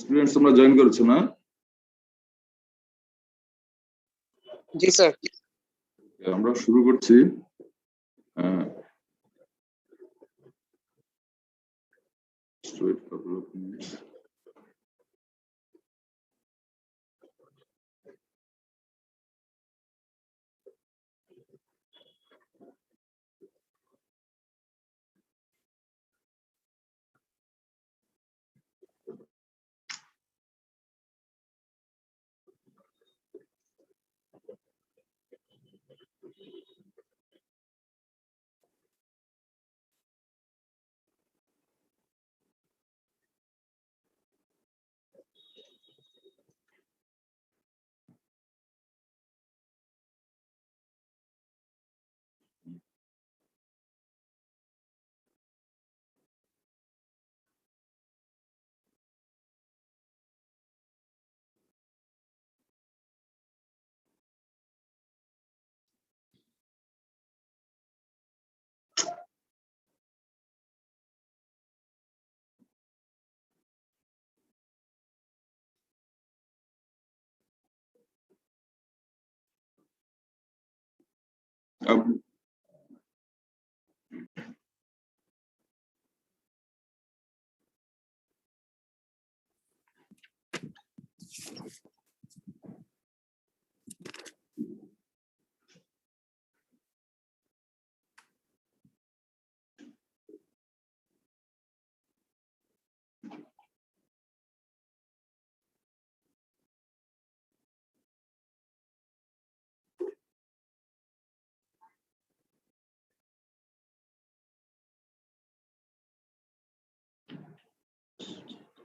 Students তোমরা join করেছো না? জি স্যার। আমরা শুরু করছি।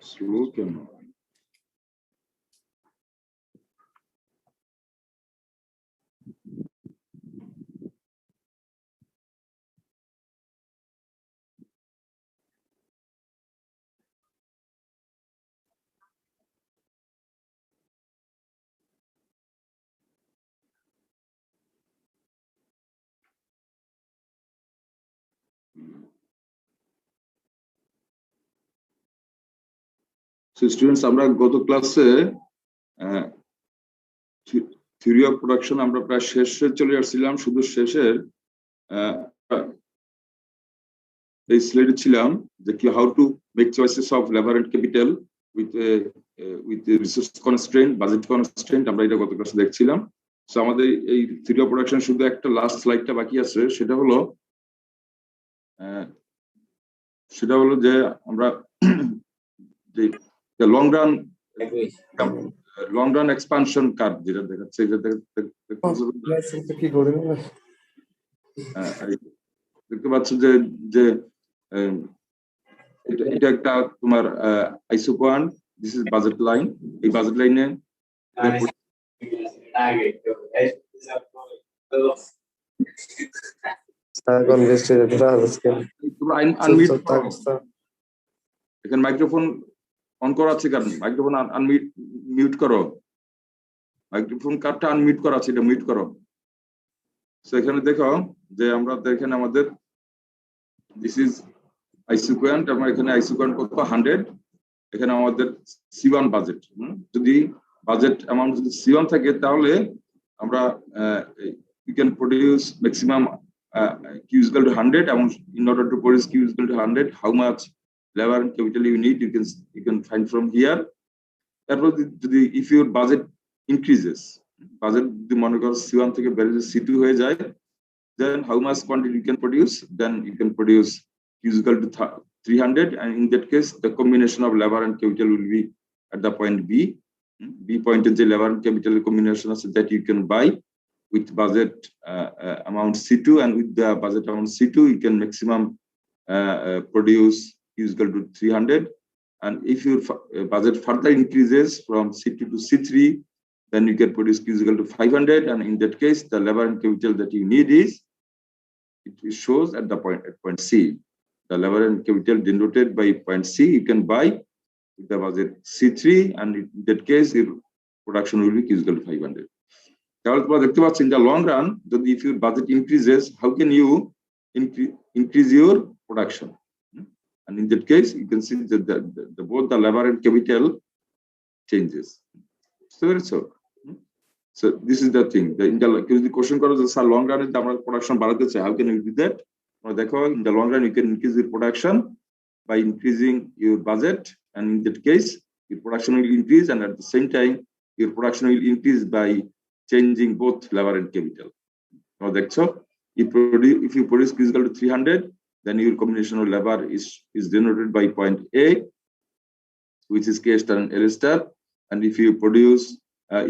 স্লো কেন? স্টুডেন্টস আমরা গত ক্লাসে থিওরি অফ প্রোডাকশন আমরা প্রায় শেষে চলে আসছিলাম, শুধু শেষের এই স্লাইডে ছিলাম যে কি how to make choices of labour and capital with resource constraint, budget constraint. আমরা এটা গত ক্লাসে দেখছিলাম। সো আমাদের এই থিওরি অফ প্রোডাকশন শুধু একটা লাস্ট স্লাইডটা বাকি আছে, সেটা হলো যে আমরা যে লং রান এক্সপানশন কার্ভ যেটা দেখাচ্ছে, এটা কি করে দেখতে পাচ্ছ যে এটা একটা তোমার আইসো point, this is budget line. এই বাজেট লাইনে এখানে মাইক্রোফোন অন করা আছে, কারণ মাইক্রোফোন মিউট করো, মাইক্রোফোন কার্ডটা আনমিউট করা আছে, এটা মিউট করো। সো এখানে দেখো যে আমরা দেখেন আমাদের দিস ইজ আইসিকুয়েন্ট, আমরা এখানে আইসিকুয়েন্ট কত 100, এখানে আমাদের C1 বাজেট। যদি বাজেট অ্যামাউন্ট যদি C1 থাকে তাহলে আমরা we can produce maximum Q is equal to 100, and in order to produce Q is equal to 100, how much labor and capital you need, you can find from here. তারপর যদি if your budget increases, budget যদি মনে করো C1 থেকে বেড়ে C2 হয়ে যায়, then how much quantity you can produce, then you can produce Q is equal to 300, and in that case the combination of labor and capital will be at the point B point in the labor and capital combination so that you can buy with budget amount C2, and with the budget amount C2 you can maximum produce Q is equal to 300. And if your budget further increases from C2 to C3, then you can produce Q is equal to 500, and in that case the labor and capital that you need is, it shows at the point C. The labor and capital denoted by point C you can buy with the budget C3, and in that case your production will be Q is equal to 500. তাহলে তোমরা দেখতে পাচ্ছ in the long run, যদি if your budget increases, how can you increase your production? And in that case, you can see that both the labor and capital changes. So this is the thing. The question is, long run is the production বাড়াতে চাই. How can you do that? In the long run, you can increase your production by increasing your budget, and in that case, your production will increase, and at the same time, your production will increase by changing both labor and capital. Now that's so. If you produce Q is equal to 300, then your combination of labor is denoted by point A, which is K star and L star. And if you produce,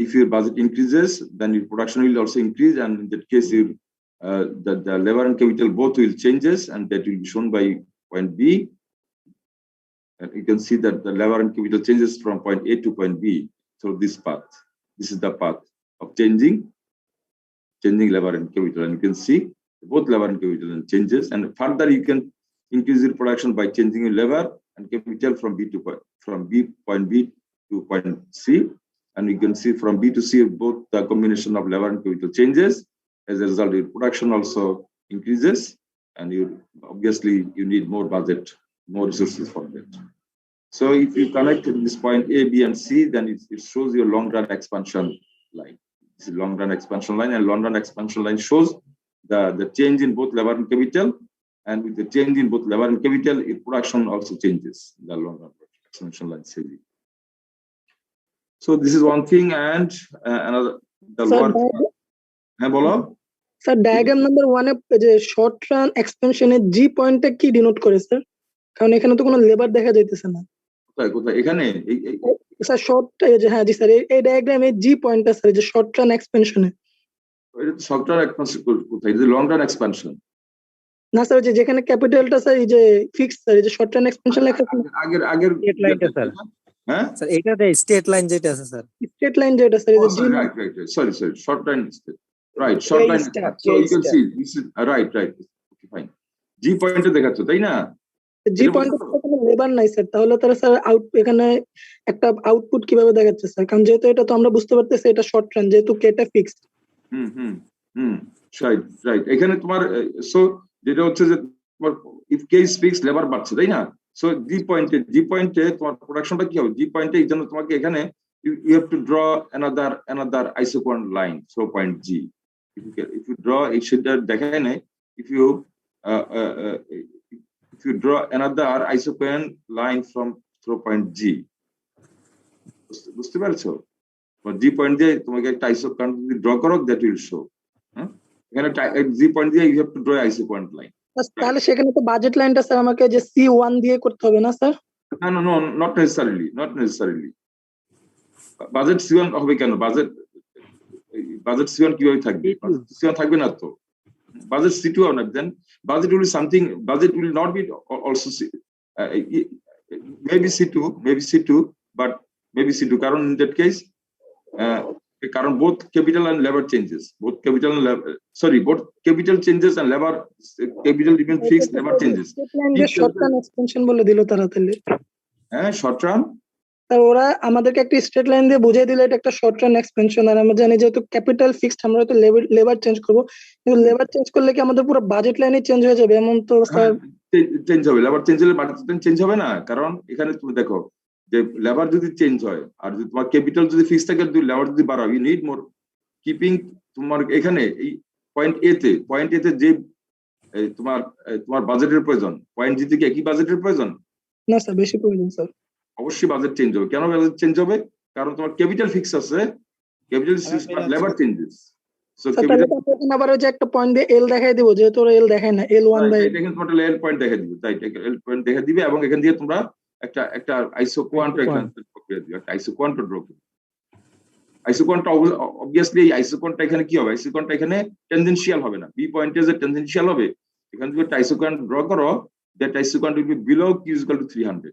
if your budget increases, then your production will also increase, and in that case, your the labor and capital both will changes, and that will be shown by point B. And you can see that the labor and capital changes from point A to point B. So this path, this is the path of changing labor and capital, and you can see both labor and capital changes. And further, you can increase your production by changing your labor and capital from point B to point C. And you can see from B to C, both the combination of labor and capital changes. As a result, your production also increases, and obviously you need more budget, more resources for that. So if you connect this point A, B, and C, then it shows your long-run expansion line. This is long-run expansion line, and long-run expansion line shows the change in both labor and capital, and with the change in both labor and capital, your production also changes. The long-run expansion line says. So this is one thing, and another. The lower. Sir, diagram number 1 যে short run expansion এর G পয়েন্টটা কি denote করে sir? কারণ এখানে তো কোনো labour দেখা যাইতেছে না। কোথায় এখানে? স্যার শর্ট হ্যাঁ জি স্যার, এই ডায়াগ্রামে G পয়েন্টটা স্যার যে short run expansion এ। এটা তো short run expansion কোথায়? এটা long run expansion। না স্যার, যেখানে ক্যাপিটালটা স্যার এই যে ফিক্স স্যার, এই যে short run expansion লেখা আছে আগের স্টেট লাইনটা স্যার। হ্যাঁ স্যার, এটাতে স্টেট লাইন যেটা আছে স্যার, স্টেট লাইন যেটা স্যার, এই যে G right sorry short line right short line, so you can see this is right okay, fine G point এ দেখাচ্ছ তাই না? G পয়েন্টে কোনো লেবার নাই স্যার, তাহলে তারা স্যার এখানে একটা আউটপুট কিভাবে দেখাচ্ছে স্যার? কারণ যেহেতু এটা তো আমরা বুঝতে পারতেছি এটা শর্ট রান, যেহেতু কেটা ফিক্সড। রাইট এখানে তোমার সো যেটা হচ্ছে যে তোমার if K is fixed labour বাড়ছে তাই না? সো জি পয়েন্টে তোমার প্রোডাকশনটা কি হবে? জি পয়েন্টে এই জন্য তোমাকে এখানে you have to draw another isoquant line, so point G. If you draw it should dekhane if you draw another isoquant line from through point G, বুঝতে পারছো? G point দিয়ে তোমাকে একটা isoquant যদি draw করো, that will show. এখানে G point দিয়ে you have to draw isoquant line. তাহলে সেখানে তো বাজেট লাইনটা স্যার আমাকে যে C1 দিয়ে করতে হবে না sir? No, not necessarily. Budget C1 হবে কেন? বাজেট C1 কিভাবে থাকবে? C1 থাকবে না তো। বাজেট C2 হবে, then budget will be something, budget will not be also maybe C2 but maybe C2 কারণ in that case কারণ both capital and labor changes, both capital changes and labor, capital remain fixed, labor changes. Short run expansion বলে দিল তারা তাহলে। হ্যাঁ short run, ওরা আমাদেরকে একটা স্ট্রেট লাইন দিয়ে বুঝিয়ে দিলে এটা একটা শর্ট রান এক্সপেনশন। আর আমরা জানি যেহেতু ক্যাপিটাল ফিক্সড, আমরা তো লেবার চেঞ্জ করবো, কিন্তু লেবার চেঞ্জ করলে কি আমাদের পুরো বাজেট লাইনে চেঞ্জ হয়ে যাবে? এমন তো স্যার চেঞ্জ হবে, লেবার চেঞ্জ হলে বাজেট চেঞ্জ হবে না। কারণ এখানে তুমি দেখো যে লেবার যদি চেঞ্জ হয় আর যদি তোমার ক্যাপিটাল যদি ফিক্সড থাকে, যদি লেবার যদি বাড়াও, ইউ নিড মোর কিপিং। তোমার এখানে এই পয়েন্ট এ তে যে তোমার বাজেটের প্রয়োজন, পয়েন্ট জি থেকে একই বাজেটের প্রয়োজন না স্যার, বেশি প্রয়োজন স্যার। অবশ্যই বাজেট চেঞ্জ হবে। কেন বাজেট চেঞ্জ হবে? কারণ তোমার ক্যাপিটাল ফিক্স আছে, capital labour changes. So capital আবার ওই যে একটা পয়েন্ট দিয়ে এল দেখাই দিব, যেহেতু ওরা এল দেখায় না, L1 বাই এখানে তোমার এল পয়েন্ট দেখাই দিবে, তাই এল পয়েন্ট দেখাই দিবে, এবং এখান দিয়ে তোমরা একটা আইসোকোয়ান্ট আইসোকোয়ান্ট ড্র করবে। আইসোকোয়ান্ট অবভিয়াসলি এই আইসোকোয়ান্টটা এখানে কি হবে? আইসোকোয়ান্টটা এখানে টেনজেনশিয়াল হবে না, বি পয়েন্টে যে টেনজেনশিয়াল হবে, এখানে যদি একটা আইসোকোয়ান্ট ড্র করো, that isoquant will be below Q is equal to 300.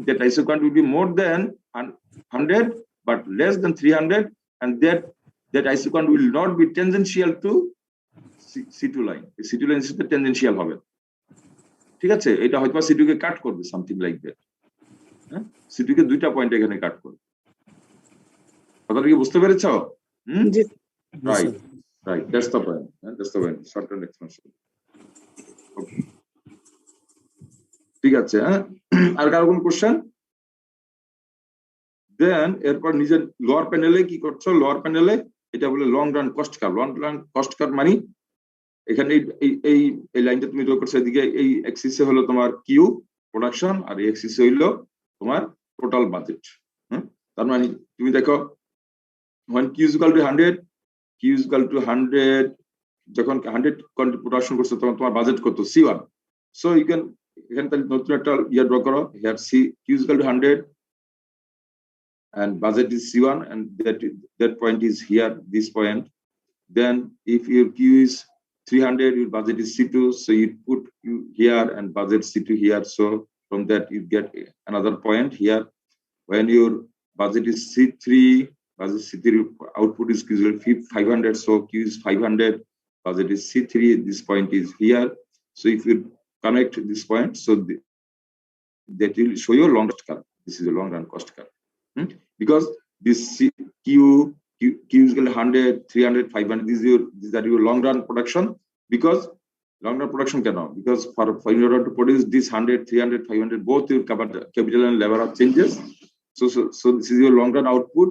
That isoquant will be more than 100 but less than 300, and that isoquant will not be tangential to C2 line. C2 line is tangential হবে, ঠিক আছে? এটা হয়তো C2 কে কাট করবে, something like that. C2 কে দুইটা point এখানে কাট করবে। কথাটা কি বুঝতে পেরেছো? জি right that's the point, short term expansion. Okay. ঠিক আছে, হ্যাঁ। আর কারো কোনো কোশ্চেন? দেন এরপর নিজের লোয়ার প্যানেলে কি করছো? লোয়ার প্যানেলে এটা বলে long run cost curve. Long run cost curve মানে এখানে এই লাইনটা তুমি ড্র করছো, এদিকে এই এক্সিসে হলো তোমার কিউ প্রোডাকশন, আর এই এক্সিসে হইলো তোমার টোটাল বাজেট। তার মানে তুমি দেখো when Q is equal to 100, Q is equal to 100, যখন 100 কোয়ান্টিটি প্রোডাকশন করছো তখন তোমার বাজেট কত? C1. সো ইউ ক্যান এখানে তাহলে নতুন একটা ইয়া ড্র করো, here Q is equal to 100 and budget is C1, and that point is here, this point. Then if your Q is 300, your budget is C2, so you put Q here and budget C2 here. So from that you get another point here. When your budget is C3, budget C3 output is 500, so Q is 500, budget is C3, this point is here. So if you connect this point, so that will show you a long cost curve. This is a long run cost curve. Because this Q is 100, 300, 500, these are your long run production. Because long run production cannot, because for in order to produce this 100, 300, 500, both your capital and labor are changes. So this is your long run output,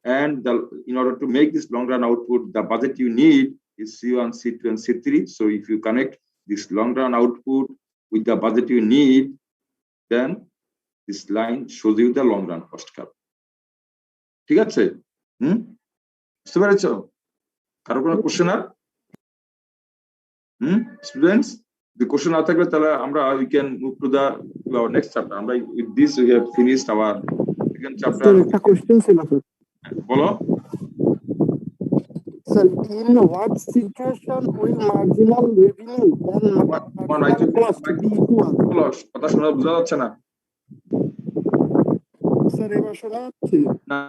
and in order to make this long run output, the budget you need is C1, C2, and C3. So if you connect this long run output with the budget you need, then this line shows you the long run cost curve. ঠিক আছে? বুঝতে পেরেছো? কারো কোনো question? আর students, the question না থাকলে তাহলে আমরা we can move to our next chapter. আমরা with this we have finished our second chapter. Sir একটা কোশ্চেন ছিল স্যার। বলো sir, in what situation will marginal revenue and marginal cost be equal? বলো, কথা শোনা বোঝা যাচ্ছে না? স্যার এবার শোনা যাচ্ছে? না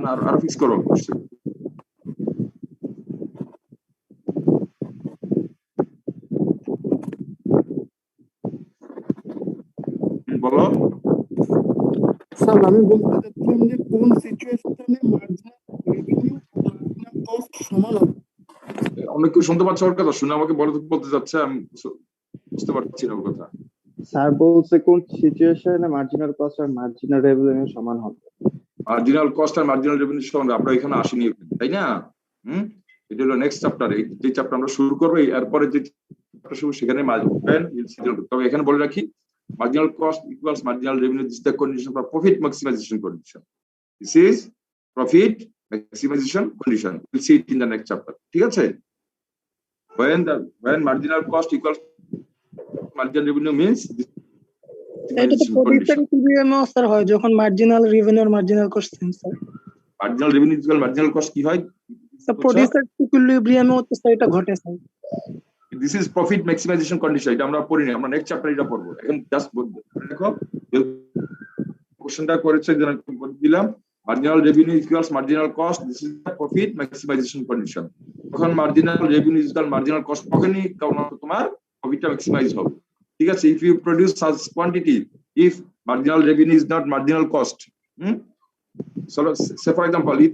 না, আর ফিক্স করো। বলো স্যার, আমি বলতে চাচ্ছিলাম যে কোন সিচুয়েশনে মার্জিনাল রেভিনিউ মার্জিনাল কস্ট সমান হবে। অনেক কেউ শুনতে পাচ্ছে ওর কথা, শুনে আমাকে বলতে যাচ্ছে, আমি বুঝতে পারছি না ওর কথা। স্যার বলছে কোন সিচুয়েশনে মার্জিনাল কস্ট আর মার্জিনাল রেভিনিউ সমান হবে। মার্জিনাল কস্ট আর মার্জিনাল রেভিনিউ সমান, আমরা এখানে আসিনি, তাই না? এটা হলো নেক্সট চ্যাপ্টার। যে চ্যাপ্টার আমরা শুরু করবো এরপরে যে চ্যাপ্টার শুরু সেখানে তবে এখানে বলে রাখি, marginal cost equals marginal revenue. This is the condition for profit maximization condition. This is profit maximization condition. We'll see it in the next chapter. ঠিক আছে? When marginal cost equals marginal revenue means this এটা তো প্রফিটের ইকুইলিব্রিয়ামে sir হয় যখন marginal revenue আর marginal cost same sir. Marginal revenue equal marginal cost কি হয়? স্যার প্রডিউসার ইকুইলিব্রিয়ামে তো স্যার এটা ঘটে sir. This is profit maximization condition. এটা আমরা পড়িনি, আমরা নেক্সট চ্যাপ্টার এটা পড়বো। এখন জাস্ট দেখো কোশ্চেনটা করেছে যেন দিলাম, marginal revenue equals marginal cost. This is the profit maximization condition. তখন marginal revenue equals marginal cost, তখনই তোমার প্রফিটটা ম্যাক্সিমাইজ হবে। ঠিক আছে? If you produce such quantity, if marginal revenue is not marginal cost, so say for example, if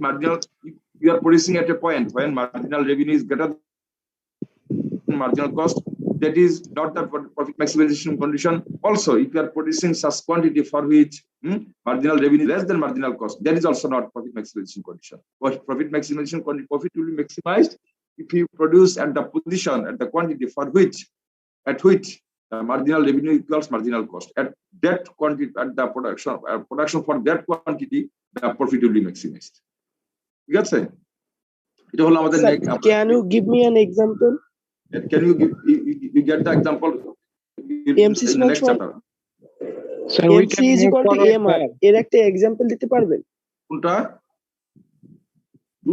you are producing at a point when marginal revenue is greater than marginal cost, that is not the profit maximization condition. Also, if you are producing such quantity for which marginal revenue less than marginal cost, that is also not profit maximization condition. But profit maximization profit will be maximized if you produce at the position, at the quantity for which marginal revenue equals marginal cost. At that quantity, at the production for that quantity, the profit will be maximized. ঠিক আছে? এটা হলো আমাদের Can you give me an example? Can you give you get the example MC in the next chapter? MC is equal to AMR. এর একটা example দিতে পারবেন? কোনটা?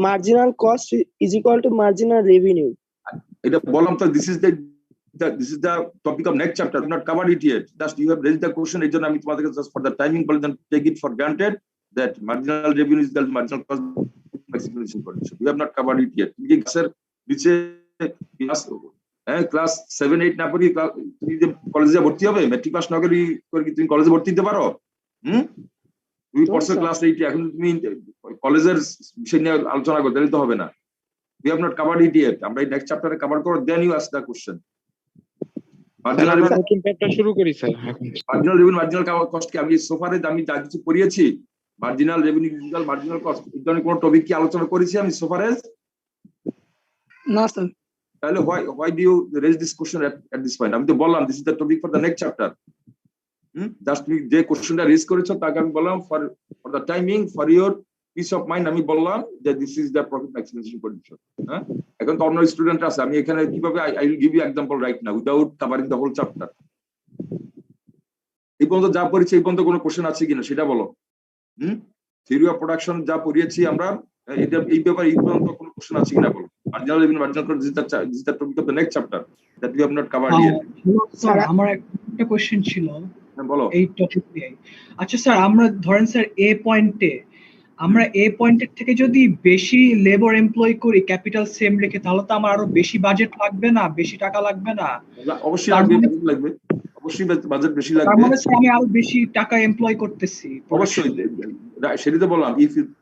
Marginal cost is equal to marginal revenue. এটা বললাম তো, this is the topic of next chapter. We not covered it yet. Just you have raised the question. এই জন্য আমি তোমাদেরকে just for the timing বলে দেন, take it for granted that marginal revenue is equal to marginal cost maximization condition. We have not covered it yet. এই sir নিচে class 7-8 না পড়ি তুমি যে কলেজে ভর্তি হবে, মেট্রিক পাস না করি তুমি কলেজে ভর্তি দিতে পারো? তুমি পড়ছো ক্লাস 8, এখন তুমি কলেজের বিষয় নিয়ে আলোচনা করতে দিতে হবে না। We have not covered it yet. আমরা এই নেক্সট চ্যাপ্টারে কভার করব, then you ask the question. Marginal নতুন চ্যাপ্টার শুরু করি স্যার এখন। মার্জিনাল রেভিনিউ মার্জিনাল কস্ট কি আমি সোফারে আমি যা কিছু পড়িয়েছি marginal revenue equal marginal cost এই ধরনের কোনো টপিক কি আলোচনা করেছি আমি সোফারে? না স্যার। তাহলে why do you raise this question at this point? আমি তো বললাম this is the topic for the next chapter. Just তুমি যে কোশ্চেনটা রেজ করেছো তাকে আমি বললাম for the timing for your peace of mind আমি বললাম যে this is the profit maximization condition. হ্যাঁ, এখন তো অন্য স্টুডেন্ট আছে, আমি এখানে কিভাবে I will give you example right now without covering the whole chapter. এই পর্যন্ত যা পড়েছি এই পর্যন্ত কোনো কোশ্চেন আছে কিনা সেটা বলো। থিওরি অফ প্রোডাকশন যা পড়িয়েছি আমরা এই ব্যাপারে এই পর্যন্ত কোনো কোশ্চেন আছে কিনা বলো। Marginal revenue marginal cost is the topic of the next chapter that we have not covered yet. Sir আমার একটা কোশ্চেন ছিল বলো এই টপিক নিয়ে। আচ্ছা স্যার, আমরা ধরেন স্যার এ পয়েন্টে আমরা এ পয়েন্টের থেকে যদি বেশি লেবার এমপ্লয় করি ক্যাপিটাল সেম রেখে, তাহলে তো আমার আরো বেশি বাজেট লাগবে না, বেশি টাকা লাগবে না? অবশ্যই লাগবে, অবশ্যই বাজেট বেশি লাগবে। তার মানে স্যার আমি আরো বেশি টাকা এমপ্লয় করতেছি। অবশ্যই সেটাই তো বললাম,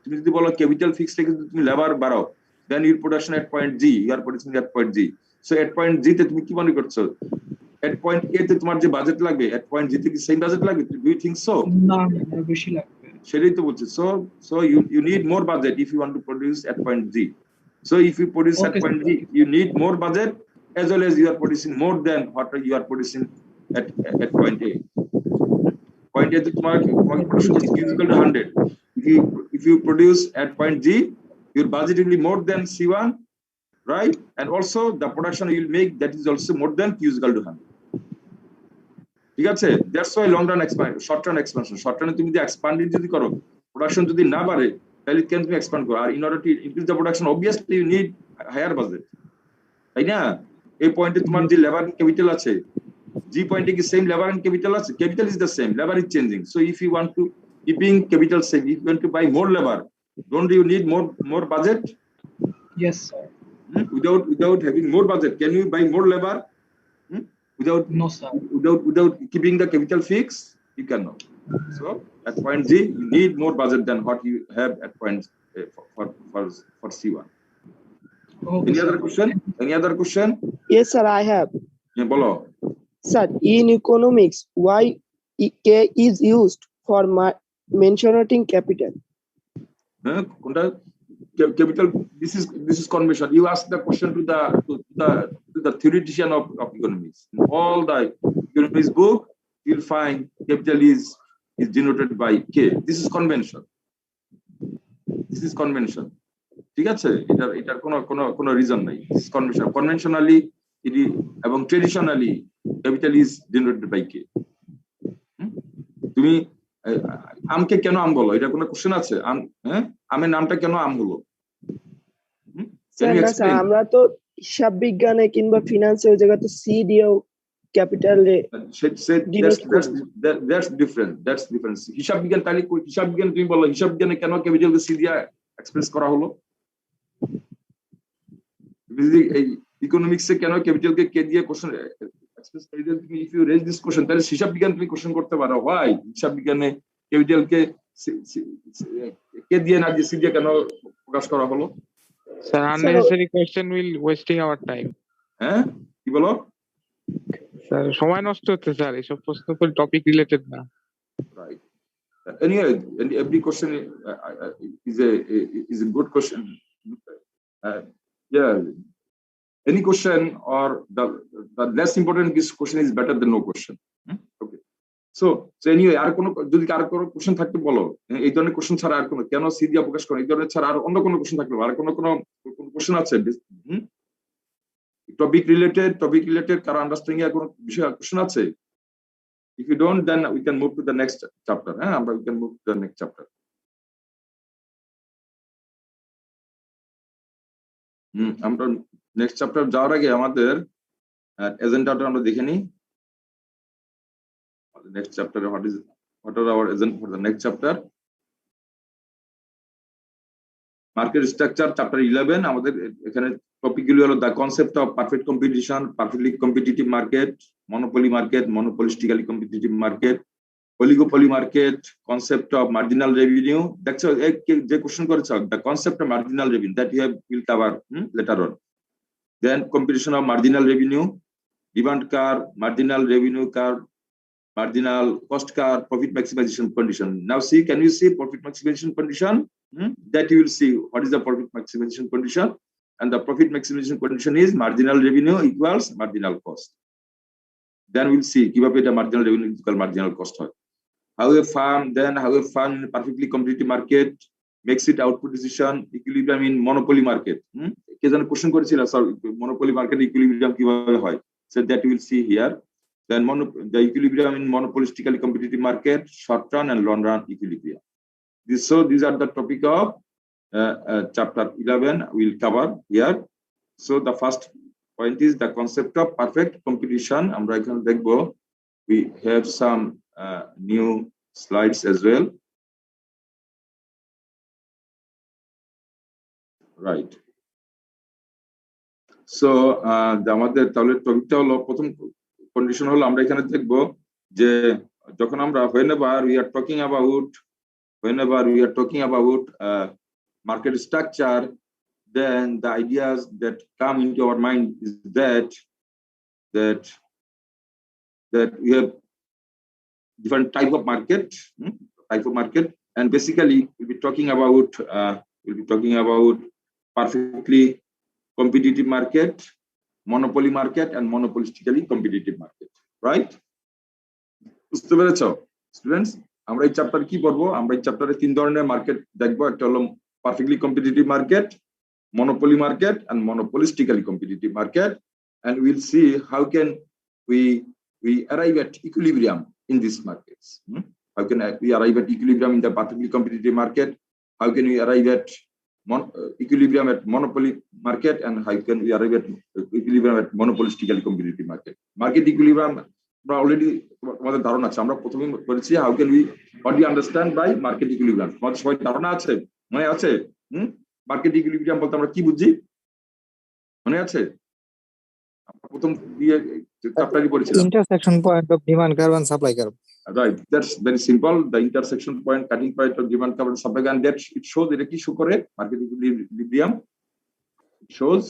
তুমি যদি বলো ক্যাপিটাল ফিক্স রেখে তুমি লেবার বাড়াও then your production at point G, you are producing at point G. So at point G তে তুমি কি মনে করছো at point A তে তোমার যে বাজেট লাগবে at point G তে কি সেম বাজেট লাগবে? Do you think so? না না, বেশি লাগবে। সেটাই তো বলছি। So you need more budget if you want to produce at point G. So if you produce at point G, you need more budget as well as you are producing more than what you are producing at point A. Point A তে তোমার production is equal to 100. If you produce at point G, your budget will be more than C1, right? And also the production you will make that is also more than Q is equal to 100. ঠিক আছে? That's why long run expansion, short run expansion. Short run তুমি যদি expand যদি করো, production যদি না বাড়ে, তাহলে can তুমি expand করো। আর in order to increase the production, obviously you need higher budget. তাই না? এই পয়েন্টে তোমার যে লেবার ক্যাপিটাল আছে, G পয়েন্টে কি সেম লেবার এন্ড ক্যাপিটাল আছে? Capital is the same, labor is changing. So if you want to keeping capital same, if you want to buy more labor, don't you need more budget? Yes sir. Without having more budget, can you buy more labor? No sir. Without keeping the capital fixed, you cannot. So at point G, you need more budget than what you have at point for C1. Okay, Any other question? Any other question? Yes, sir, I have. Yeah, bolo. Sir, in economics, why K is used for mentioning capital? Capital. This is convention. You ask the question to the theoretician of economics. In all the economics book, you'll find capital is denoted by K. This is convention. This is convention. ঠিক আছে? এটার কোনো reason নাই। This is convention. Conventionally, it is এবং traditionally, capital is denoted by K. তুমি আমকে কেন আম বলো? এটা কোনো কোশ্চেন আছে? আমের নামটা কেন আম হলো? স্যার আমরা তো হিসাব বিজ্ঞানে কিংবা ফিনান্সে ওই জায়গাতে সি দিয়েও ক্যাপিটাল that's different. হিসাব বিজ্ঞান তাহলে হিসাব বিজ্ঞান তুমি বলো হিসাব বিজ্ঞানে কেন ক্যাপিটালকে সি দিয়ে এক্সপ্রেস করা হলো? ইকোনমিক্সে কেন ক্যাপিটালকে কে দিয়ে কোশ্চেন এক্সপ্রেস করে দিলে তুমি if you raise this question তাহলে হিসাব বিজ্ঞান তুমি কোশ্চেন করতে পারো হোয়াই হিসাব বিজ্ঞানে ক্যাপিটালকে কে দিয়ে না দিয়ে সি দিয়ে কেন প্রকাশ করা হলো? Sir unnecessary question will wasting our time. হ্যাঁ কি বলো? স্যার সময় নষ্ট হচ্ছে স্যার, এইসব প্রশ্ন তো টপিক রিলেটেড না। Right. Anyway, every question is a good question. Yeah. Any question or the less important question is better than no question. Okay. So anyway, আর কোনো যদি কারো কোনো কোশ্চেন থাকতে বলো, এই ধরনের কোশ্চেন ছাড়া আর কোনো কেন সি দিয়ে প্রকাশ করে এই ধরনের ছাড়া আর অন্য কোনো কোশ্চেন থাকলে আর কোনো কোশ্চেন আছে টপিক রিলেটেড কারো আন্ডারস্ট্যান্ডিং এর কোনো বিষয় কোশ্চেন আছে? If you don't, then we can move to the next chapter. We can move to the next chapter. আমরা নেক্সট চ্যাপ্টার যাওয়ার আগে আমাদের এজেন্ডাটা আমরা দেখে নিই। Next chapter, what are our agenda for the next chapter? Market structure, chapter 11. আমাদের এখানে টপিকগুলো হলো the concept of perfect competition, perfectly competitive market, monopoly market, monopolistically competitive market, oligopoly market, concept of marginal revenue. That's যে question করেছে the concept of marginal revenue that will cover later on. Then competition of marginal revenue, demand curve, marginal revenue curve, marginal cost curve, profit maximization condition. Now see, can you see profit maximization condition? That you will see what is the profit maximization condition. And the profit maximization condition is marginal revenue equals marginal cost. Then we'll see kibabe the marginal revenue equal marginal cost. How a firm in a perfectly competitive market makes it output decision equilibrium in monopoly market. Question monopoly market equilibrium kibabe hoy. So that we will see here. Then the equilibrium in monopolistically competitive market, short run and long run equilibrium. These are the topic of chapter 11 we'll cover here. So the first point is the concept of perfect competition. We have some new slides as well. Right. So আমাদের তাহলে টপিকটা হলো প্রথম condition হলো আমরা এখানে দেখব যে যখন আমরা whenever we are talking about market structure, then the ideas that come into our mind is that we have different type of market, and basically we'll be talking about perfectly competitive market, monopoly market, and monopolistically competitive market, right? বুঝতে পেরেছো students? আমরা এই চ্যাপ্টারে কি পড়বো? আমরা এই চ্যাপ্টারে তিন ধরনের মার্কেট দেখবো। একটা হলো perfectly competitive market, monopoly market, and monopolistically competitive market, and we'll see how can we arrive at equilibrium in these markets. How can we arrive at equilibrium in the perfectly competitive market? How can we arrive at equilibrium at monopoly market, and how can we arrive at equilibrium at monopolistically competitive market? Market equilibrium already আমাদের ধারণা আছে, আমরা প্রথমেই বলেছি how can we, what do you understand by market equilibrium? আমাদের সবাই ধারণা আছে, মনে আছে? মার্কেট ইকুইলিব্রিয়াম বলতে আমরা কি বুঝি, মনে আছে? প্রথম চ্যাপ্টারই পড়েছিলাম intersection point of demand curve and supply curve. Right, that's very simple. The intersection point, cutting point of demand curve and supply, and that it shows এটা কি শো করে market equilibrium shows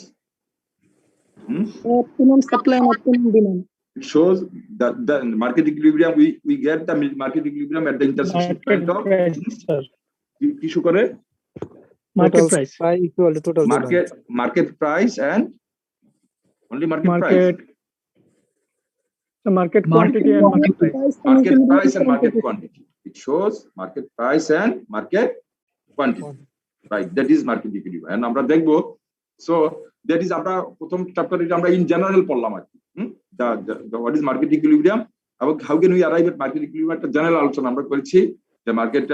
optimum supply and optimum demand. It shows that the market equilibrium we get the market equilibrium at the intersection point of কি show করে Market price equal to total market price and only market price. The market quantity and market price. Market price and market quantity. It shows market price and market quantity. Right, that is market equilibrium. And আমরা দেখবো, so that is আমরা প্রথম চ্যাপ্টারে আমরা in general পড়লাম আর কি। The what is market equilibrium? How can we arrive at market equilibrium? একটা general আলোচনা আমরা করেছি। The market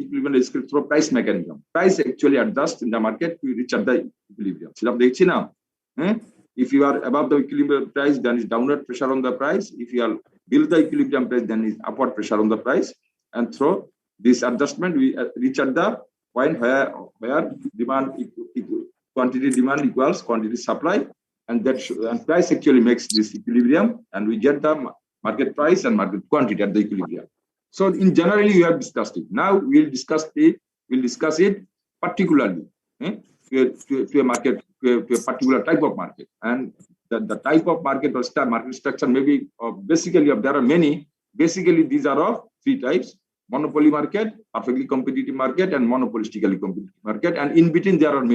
equilibrium is through price mechanism. Price actually adjusts in the market to reach at the equilibrium. সেটা দেখছি না? If you are above the equilibrium price, then is downward pressure on the price. If you are below the equilibrium price, then is upward pressure on the price. And through this adjustment, we reach at the point where demand quantity demand equals quantity supply, and that and price actually makes this equilibrium, and we get the market price and market quantity at the equilibrium. So in generally we have discussed it. Now we'll discuss it particularly to a market, to a particular type of market, and the type of market or market structure maybe basically there are many. Basically these are of three types: monopoly market, perfectly competitive market, and monopolistically competitive market, and in between there are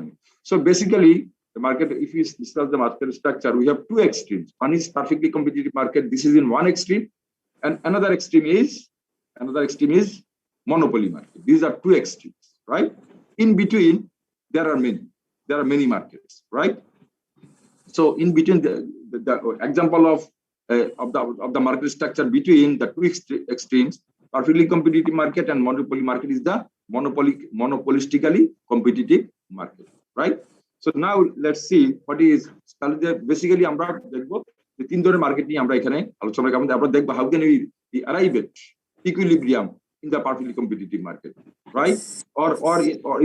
many. So basically the market, if we discuss the market structure, we have two extremes. One is perfectly competitive market. This is in one extreme, and another extreme is monopoly market. These are two extremes, right? In between there are many markets, right? So in between the example of the market structure between the two extremes, perfectly competitive market and monopoly market, is the monopolistically competitive market, right? So now let's see what is basically আমরা দেখব যে তিন ধরনের market নিয়ে আমরা এখানে আলোচনা করব। আমরা দেখব how can we arrive at equilibrium in the perfectly competitive market, right? Or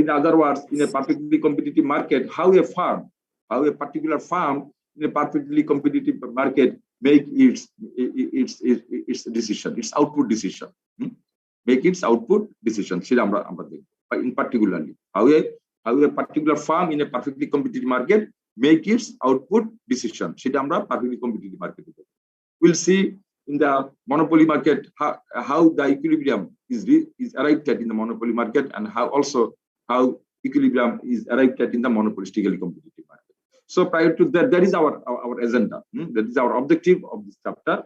in other words, in a perfectly competitive market, how a particular firm in a perfectly competitive market make its decision, its output decision, make its output decision. সেটা আমরা দেখব in particularly how a particular firm in a perfectly competitive market make its output decision. সেটা আমরা perfectly competitive market. We'll see in the monopoly market how the equilibrium is arrived at in the monopoly market, and how equilibrium is arrived at in the monopolistically competitive market. So prior to that, that is our agenda. That is our objective of this chapter.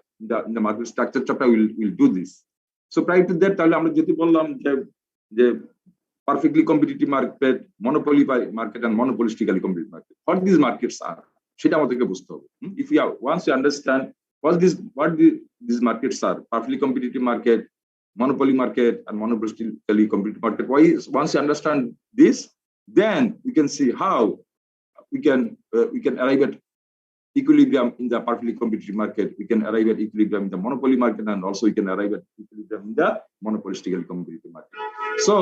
In the market structure chapter, we'll do this. So prior to that, তাহলে আমরা যেটি বললাম যে perfectly competitive market, monopoly market, and monopolistically competitive market. What these markets are, সেটা আমাদেরকে বুঝতে হবে. If you once you understand what these markets are, perfectly competitive market, monopoly market, and monopolistically competitive market. Once you understand this, then we can see how we can arrive at equilibrium in the perfectly competitive market. We can arrive at equilibrium in the monopoly market, and also we can arrive at equilibrium in the monopolistically competitive market. So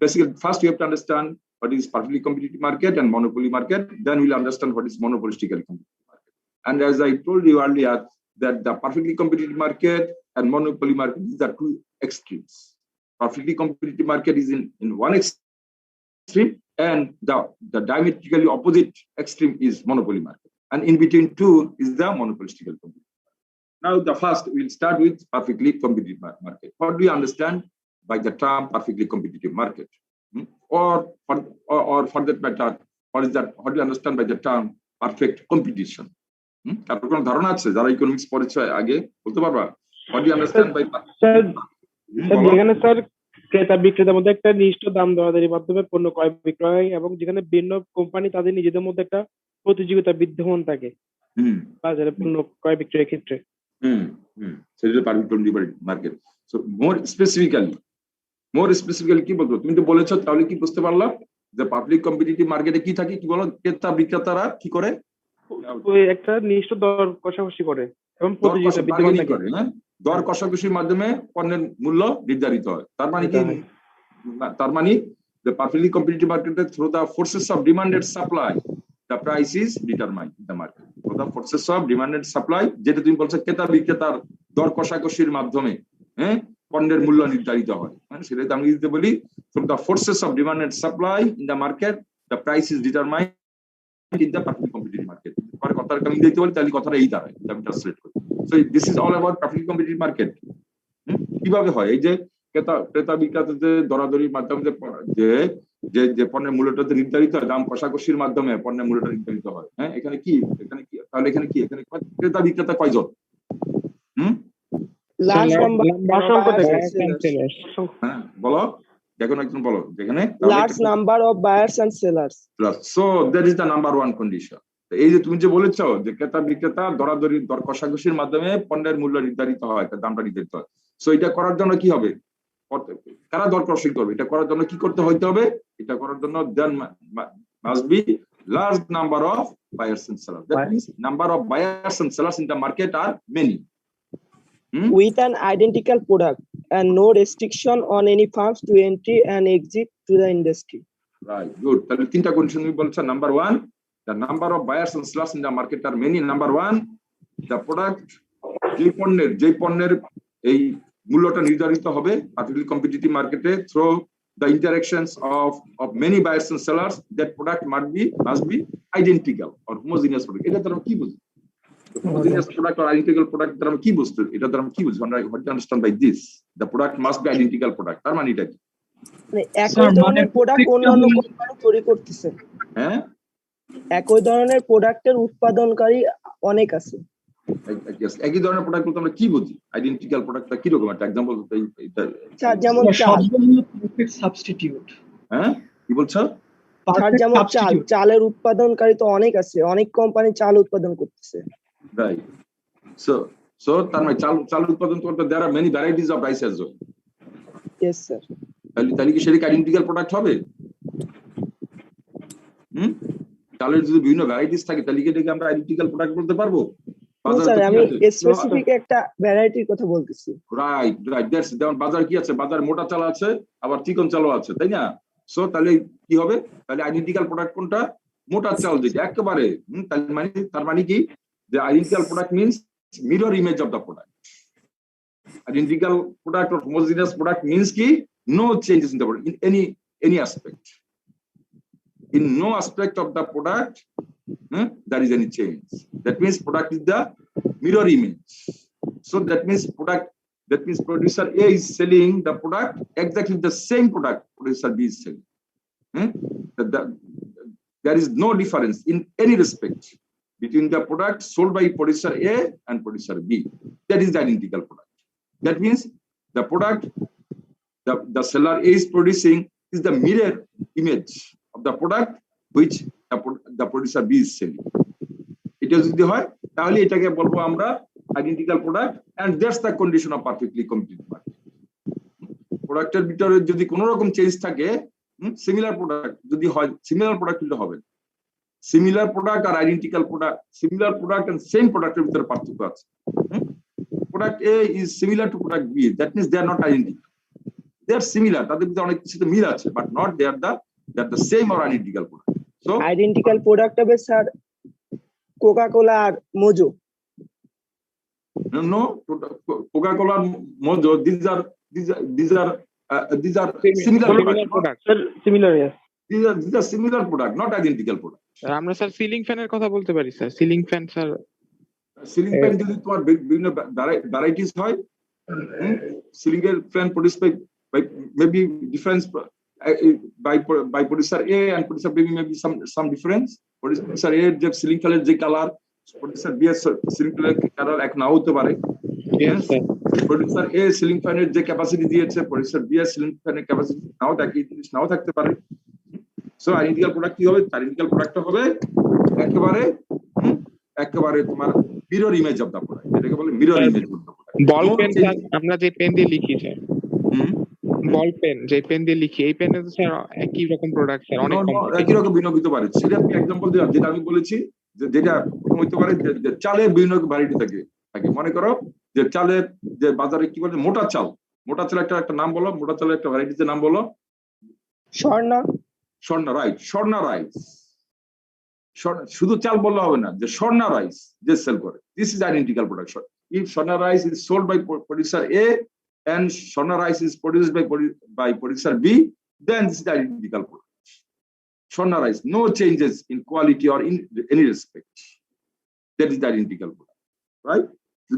basically, first we have to understand what is perfectly competitive market and monopoly market. Then we'll understand what is monopolistically competitive market. And as I told you earlier, that the perfectly competitive market and monopoly market, these are two extremes. Perfectly competitive market is in one extreme, and the diametrically opposite extreme is monopoly market. And in between two is the monopolistically competitive market. Now, we'll start with perfectly competitive market. What do you understand by the term perfectly competitive market? Or for that matter, what do you understand by the term perfect competition? কারোর কোনো ধারণা আছে যারা economics পড়েছে আগে বলতে পারবা? What do you understand by sir যেখানে স্যার ক্রেতা বিক্রেতার মধ্যে একটা নির্দিষ্ট দাম দরাদরির মাধ্যমে পণ্য ক্রয় বিক্রয়, এবং যেখানে ভিন্ন কোম্পানি তাদের নিজেদের মধ্যে একটা প্রতিযোগিতা বিদ্যমান থাকে বাজারে পণ্য ক্রয় বিক্রয়ের ক্ষেত্রে। সেটা perfect competitive market. So more specifically কি বলবো? তুমি তো বলেছো, তাহলে কি বুঝতে পারলাম যে পাবলিক কম্পিটিটিভ মার্কেটে কি থাকে? কি বলো? ক্রেতা বিক্রেতারা কি করে? একটা নির্দিষ্ট দর কষাকষি করে এবং প্রতিযোগিতা বিদ্যমান থাকে। দর কষাকষির মাধ্যমে পণ্যের মূল্য নির্ধারিত হয়। তার মানে the perfectly competitive market, through the forces of demand and supply, the price is determined in the market. Through the forces of demand and supply, যেটা তুমি বলছো ক্রেতা বিক্রেতার দর কষাকষির মাধ্যমে পণ্যের মূল্য নির্ধারিত হয়। সেটা আমি যদি বলি, through the forces of demand and supply in the market, the price is determined in the perfectly competitive market. পরে কথাটা আমি দিতে বলি, তাহলে কথাটা এই দাঁড়ায়, আমি ট্রান্সলেট করি। So this is all about perfectly competitive market. কিভাবে হয়? এই যে ক্রেতা বিক্রেতাদের দরাদরির মাধ্যমে যে পণ্যের মূল্যটা নির্ধারিত হয়, দাম কষাকষির মাধ্যমে পণ্যের মূল্যটা নির্ধারিত হয়। এখানে কি তাহলে এখানে ক্রেতা বিক্রেতা কয়জন? বলো, দেখুন একজন বলো, যেখানে large number of buyers and sellers. So that is the number one condition. এই যে তুমি যে বলেছো যে ক্রেতা বিক্রেতা দর কষাকষির মাধ্যমে পণ্যের মূল্য নির্ধারিত হয়, দামটা নির্ধারিত হয়। সো এটা করার জন্য কি হবে? কারা দর কষাকষি করবে? এটা করার জন্য কি করতে হইতে হবে? এটা করার জন্য then must be large number of buyers and sellers. That means number of buyers and sellers in the market are many. With an identical product and no restriction on any firms to entry and exit to the industry. Right, good. তাহলে তিনটা condition তুমি বলছো। Number 1, the number of buyers and sellers in the market are many. Number 1, the product, যে পণ্যের এই মূল্যটা নির্ধারিত হবে পার্টিকুলার কম্পিটিটিভ মার্কেটে through the interactions of many buyers and sellers, that product must be identical or homogeneous product. এটা দ্বারা কি বুঝি? Homogeneous product or identical product দ্বারা কি বুঝতে? এটা দ্বারা কি বুঝি? What do you understand by this? The product must be identical product. তার মানে এটা কি? মানে একই ধরনের প্রোডাক্ট অন্যান্য কোম্পানি তৈরি করতেছে। একই ধরনের প্রোডাক্টের উৎপাদনকারী অনেক আছে। একই ধরনের প্রোডাক্ট বলতে আমরা কি বুঝি? আইডেন্টিক্যাল প্রোডাক্টটা কি রকম? একটা एग्जांपल যেমন চাল সাবস্টিটিউট। কি বলছো? যেমন চালের উৎপাদনকারী তো অনেক আছে, অনেক কোম্পানি চাল উৎপাদন করতেছে। রাইট। সো তার মানে চাল উৎপাদন করতে there are many varieties of rice as well. Yes sir. তাহলে কি সেটা আইডেন্টিক্যাল প্রোডাক্ট হবে? চালের যদি বিভিন্ন ভ্যারাইটিস থাকে তাহলে কি এটাকে আমরা আইডেন্টিক্যাল প্রোডাক্ট বলতে পারবো? স্যার আমি স্পেসিফিক একটা ভ্যারাইটির কথা বলতেছি। রাইট, দ্যাটস যেমন বাজার কি আছে? বাজার মোটা চাল আছে, আবার চিকন চালও আছে, তাই না? সো তাহলে কি হবে? তাহলে আইডেন্টিক্যাল প্রোডাক্ট কোনটা? মোটা চাল যেটা একেবারে। তার মানে কি যে identical product means mirror image of the product. Identical product or homogeneous product means ki no changes in the product in any aspect. In no aspect of the product there is any change. That means product is the mirror image. So that means producer A is selling the product, exactly the same product producer B is selling. There is no difference in any respect between the product sold by producer A and producer B. That is the identical product. That means the product the seller A is producing is the mirror image of the product which the producer B is selling. It is the হয় তাহলে এটাকে বলবো আমরা identical product, and that's the condition of perfectly competitive market. প্রোডাক্টের ভিতরে যদি কোনো রকম চেঞ্জ থাকে, সিমিলার প্রোডাক্ট যদি হয়, সিমিলার প্রোডাক্ট হলে হবে। সিমিলার প্রোডাক্ট আর identical product, similar product and same প্রোডাক্টের ভিতরে পার্থক্য আছে। Product A is similar to product B, that means they are not identical. They are similar, তাদের ভিতরে অনেক কিছুতে মিল আছে, but not they are the same or identical product. So identical product হবে sir Coca-Cola R Mojo. No, Coca-Cola, Mojo, these are similar products. Similar, yes. These are similar product, not identical product. আমরা sir ceiling ফ্যানের কথা বলতে পারি sir. Ceiling fan sir, ceiling fan যদি তোমার বিভিন্ন varieties হয়, সিলিং এর fan produce by maybe difference by producer A and producer B, maybe some difference. Producer A যে সিলিং ফ্যানের যে কালার, producer B সিলিং ফ্যানের কালার এক নাও হতে পারে। yes sir, producer A ceiling ফ্যানের যে ক্যাপাসিটি দিয়েছে, producer B সিলিং ফ্যানের ক্যাপাসিটি নাও একই জিনিস নাও থাকতে পারে। সো আইডেন্টিক্যাল প্রোডাক্ট কি হবে? আইডেন্টিক্যাল প্রোডাক্টটা হবে একেবারে তোমার mirror image of the product, এটাকে বলে mirror image of the product. Ball pen আমরা যে পেন দিয়ে লিখি স্যার, বল পেন যে পেন দিয়ে লিখি, এই পেনে তো স্যার একই রকম প্রোডাক্ট স্যার, অনেক একই রকম ভিন্ন হতে পারে। সেটা আমি एग्जांपल দিলাম, যেটা আমি বলেছি যে যেটা হতে পারে যে চালের বিভিন্ন ভ্যারাইটি থাকে। মনে করো যে চালের যে বাজারে কি বলে মোটা চাল, মোটা চালের একটা নাম বলো, মোটা চালের একটা ভ্যারাইটির নাম বলো। Swarna, right, Swarna rice. শুধু চাল বললে হবে না, যে স্বর্ণা রাইস যে সেল করে, this is identical product. If Swarna rice is sold by producer A and Swarna rice is produced by producer B, then this is the identical product. Swarna rice, no changes in quality or in any respect. That is the identical product, right?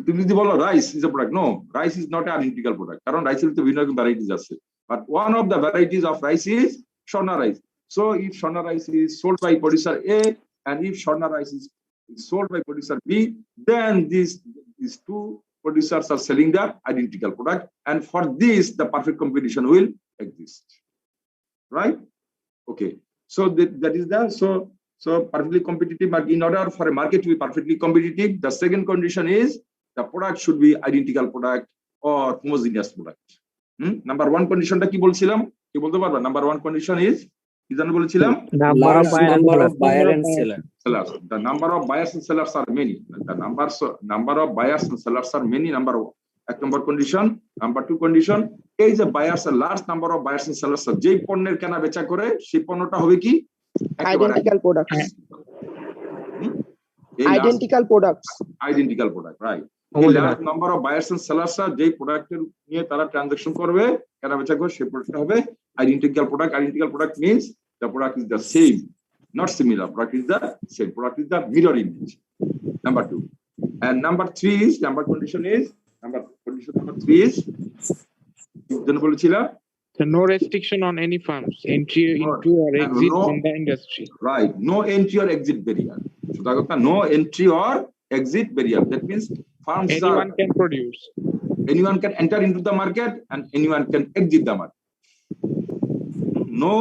তুমি যদি বলো rice is a product, no, rice is not an identical product. কারণ rice এর তো বিভিন্ন varieties আছে, but one of the varieties of rice is Swarna rice. So if Swarna rice is sold by producer A and if Swarna rice is sold by producer B, then these two producers are selling the identical product, and for this the perfect competition will exist, right? Okay, so that is the so perfectly competitive market. In order for a market to be perfectly competitive, the second condition is the product should be identical product or homogeneous product. Number one condition টা কি বলছিলাম, কি বলতে পারবা? Number one condition is কি জানো বলেছিলাম? number of buyer and seller. The number of buyers and sellers are many. The number of buyers and sellers are many. Number condition. Number two condition is a buyers, a large number of buyers and sellers. যে পণ্যের কেনা বেচা করে সেই পণ্যটা হবে কি? Identical product. Identical products, identical product, right. Large number of buyers and sellers যে প্রোডাক্টের নিয়ে তারা ট্রানজাকশন করবে, কেনা বেচা করবে, সেই প্রোডাক্টটা হবে identical product. Identical product means the product is the same, not similar. Product is the same. Product is the mirror image. Number two. And number condition number three is no restriction on any firms entry into or exit from the industry. Right. No entry or exit barrier. So no entry or exit barrier. That means firms anyone can produce. Anyone can enter into the market and anyone can exit the market. No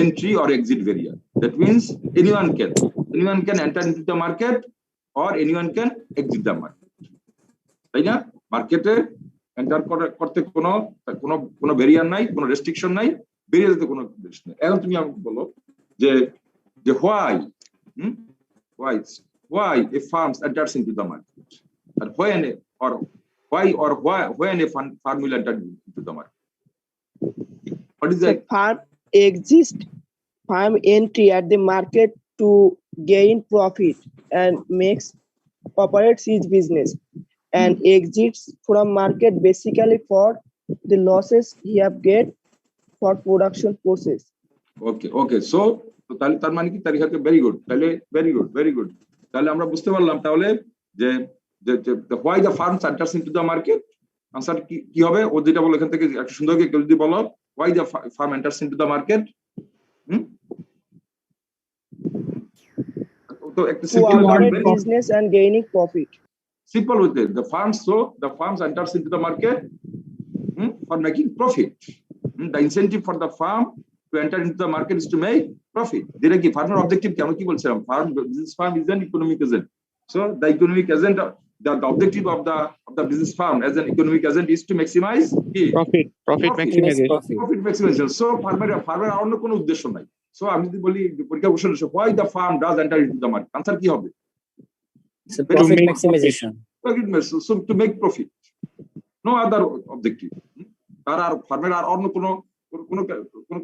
entry or exit barrier. That means anyone can enter into the market or anyone can exit the market. তাই না? মার্কেটে enter করতে কোনো barrier নাই, কোনো restriction নাই, বেরিয়ে যেতে কোনো রেস্ট্রিকশন নাই। এখন তুমি আমাকে বলো যে why a firm enters into the market, and when a firm will enter into the market. What is that? Firm entry at the market to gain profit and operates its business, and exits from market basically for the losses he have get for production process. Okay. So তো তাহলে তার মানে কি তারিখাকে very good, তাহলে very good তাহলে আমরা বুঝতে পারলাম তাহলে যে why the firms enters into the market, answer কি হবে? ও যেটা বলো এখান থেকে একটু সুন্দর করে যদি বলো, why the farm enters into the market. তো একটা To operate business and gaining profit. Simple with it. The farms enters into the market for making profit. The incentive for the farm to enter into the market is to make profit. There is farmer objective. Business farm is an economic agent. So the economic agent, the objective of the business farm as an economic agent is to maximize profit maximization. Profit maximization. So farmer আর অন্য কোনো উদ্দেশ্য নাই। So আমি যদি বলি পরীক্ষা question why the farm does enter into the market, answer কি হবে? Profit maximization. So to make profit, no other objective. তার আর ফার্মের আর অন্য কোনো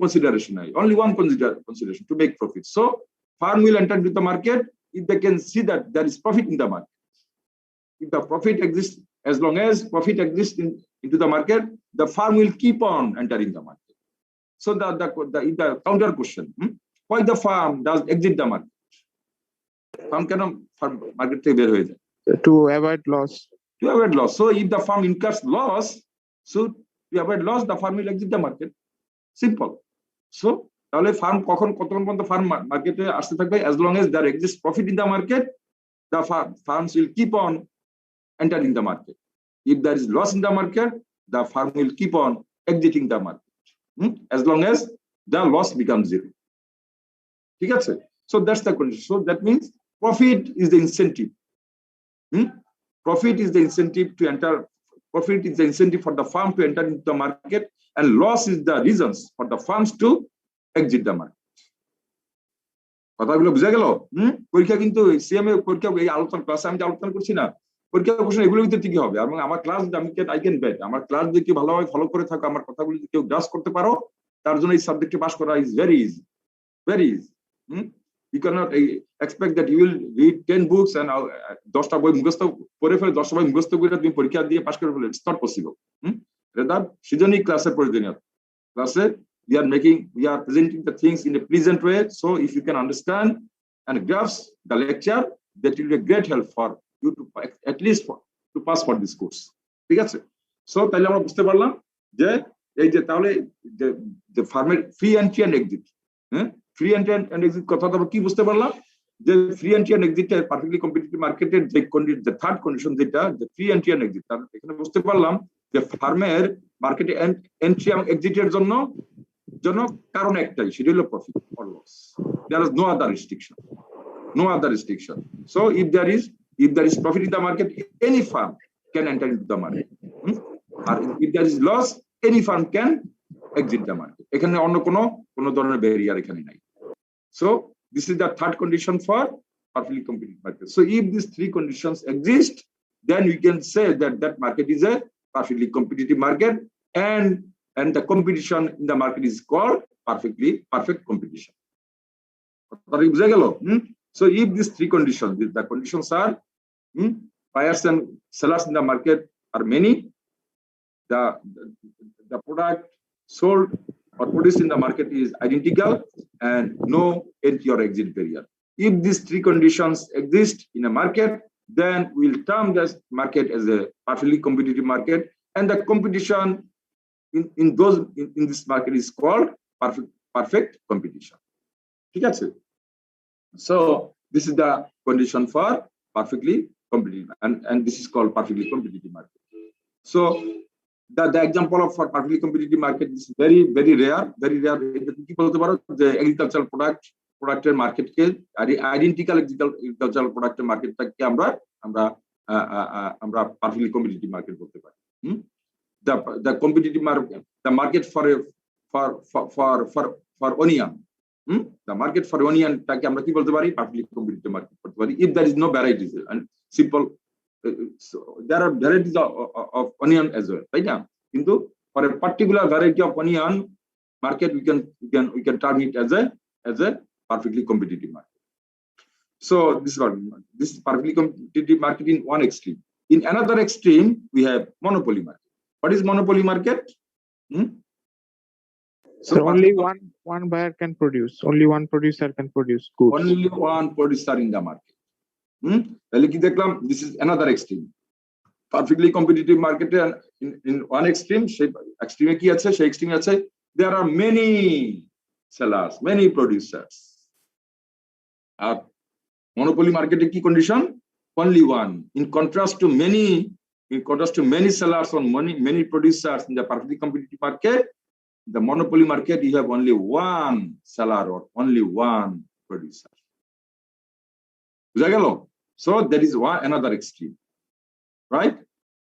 consideration নাই, only one consideration, to make profit. So farm will enter into the market if they can see that there is profit in the market. If the profit exists, as long as profit exists into the market, the farm will keep on entering the market. So the counter question, why the farm does exit the market? Farm কেন market থেকে বের হয়ে যায়? To avoid loss. To avoid loss. So if the farm incurs loss, so to avoid loss, the farm will exit the market. Simple. So তাহলে farm কতক্ষণ পর্যন্ত farm মার্কেটে আসতে থাকবে? As long as there exists profit in the market, the farms will keep on entering the market. If there is loss in the market, the farm will keep on exiting the market. As long as the loss becomes zero. ঠিক আছে? So that's the condition. So that means profit is the incentive. Profit is the incentive to enter. Profit is the incentive for the farm to enter into the market, and loss is the reasons for the farms to exit the market. কথাগুলো বুঝা গেল? পরীক্ষা কিন্তু CMA পরীক্ষা এই আলোচনা ক্লাসে আমি আলোচনা করছি না, পরীক্ষা কোশ্চেন এগুলোর ভিতরে কি হবে? এবং আমার ক্লাস আই ক্যান বেট, আমার ক্লাস যদি কেউ ভালোভাবে ফলো করে থাকো, আমার কথাগুলো যদি কেউ গ্রাস করতে পারো, তার জন্য এই সাবজেক্টে পাস করা is very easy, very easy. You cannot expect that you will read 10 books and 10টা বই মুখস্থ করে ফেলে 10টা বই মুখস্থ করে তুমি পরীক্ষা দিয়ে পাস করে ফেলে। It's not possible. Rather, সেজন্যই ক্লাসের প্রয়োজনীয়তা। ক্লাসে we are presenting the things in a pleasant way. So if you can understand and grasp the lecture, that will be a great help for you to at least to pass for this course. ঠিক আছে? So তাহলে আমরা বুঝতে পারলাম যে এই যে তাহলে যে ফার্মের free entry and exit, free entry and exit কথা আমরা কি বুঝতে পারলাম? যে free entry and exit perfectly competitive মার্কেটের যে থার্ড কন্ডিশন যেটা যে ফ্রি এন্ট্রি এন্ড এক্সিট, এখানে বুঝতে পারলাম যে ফার্মের মার্কেটে এন্ট্রি এবং এক্সিটের জন্য কারণ একটাই, সেটা হলো profit or loss. There is no other restriction. So if there is profit in the market, any farm can enter into the market. Or if there is loss, any farm can exit the market. এখানে অন্য কোনো ধরনের barrier এখানে নাই। So this is the third condition for perfectly competitive market. So if these three conditions exist, then we can say that market is a perfectly competitive market, and the competition in the market is called perfect competition. বুঝা গেল? So if these three conditions, the conditions are buyers and sellers in the market are many, the product sold or produced in the market is identical, and no entry or exit barrier. If these three conditions exist in a market, then we'll term this market as a perfectly competitive market, and the competition in this market is called perfect competition. ঠিক আছে? So this is the condition for perfectly competitive, and this is called perfectly competitive market. So the example of for perfectly competitive market is very rare. কি বলতে পারো যে agricultural প্রোডাক্টের মার্কেটকে identical agricultural প্রোডাক্টের মার্কেটটাকে আমরা পারফেক্টলি কম্পিটিটিভ মার্কেট বলতে পারি। The competitive market, the market for onion, the market for onion টাকে আমরা কি বলতে পারি? পারফেক্টলি কম্পিটিটিভ মার্কেট বলতে পারি। If there is no varieties and simple, so there are varieties of onion as well, right? কিন্তু for a particular variety of onion market, we can term it as a perfectly competitive market. So this is perfectly competitive market in one extreme. In another extreme, we have monopoly market. What is monopoly market? So only one buyer can produce, only one producer can produce goods. Only one producer in the market. তাহলে কি দেখলাম, this is another extreme. Perfectly competitive market in one extreme, সেই extreme কি আছে, সেই extreme আছে there are many sellers, many producers. R monopoly market কি condition? Only one. In contrast to many sellers or many producers in the perfectly competitive market, the monopoly market, you have only one seller or only one producer. So there is another extreme, right?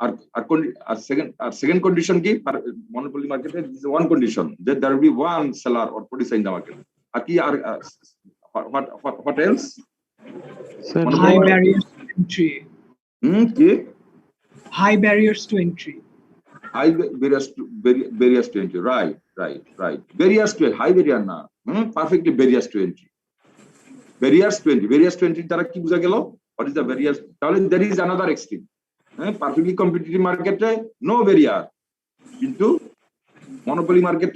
Our second condition, monopoly market is one condition, that there will be one seller or producer in the market. What else? High barriers to entry. High barriers to entry. High barriers to entry. Right. Barriers to high barrier na. Perfectly barriers to entry. Barriers to entry. Tara ki buja gelo? What is the barriers? There is another extreme. Perfectly competitive market, no barrier. Into monopoly market,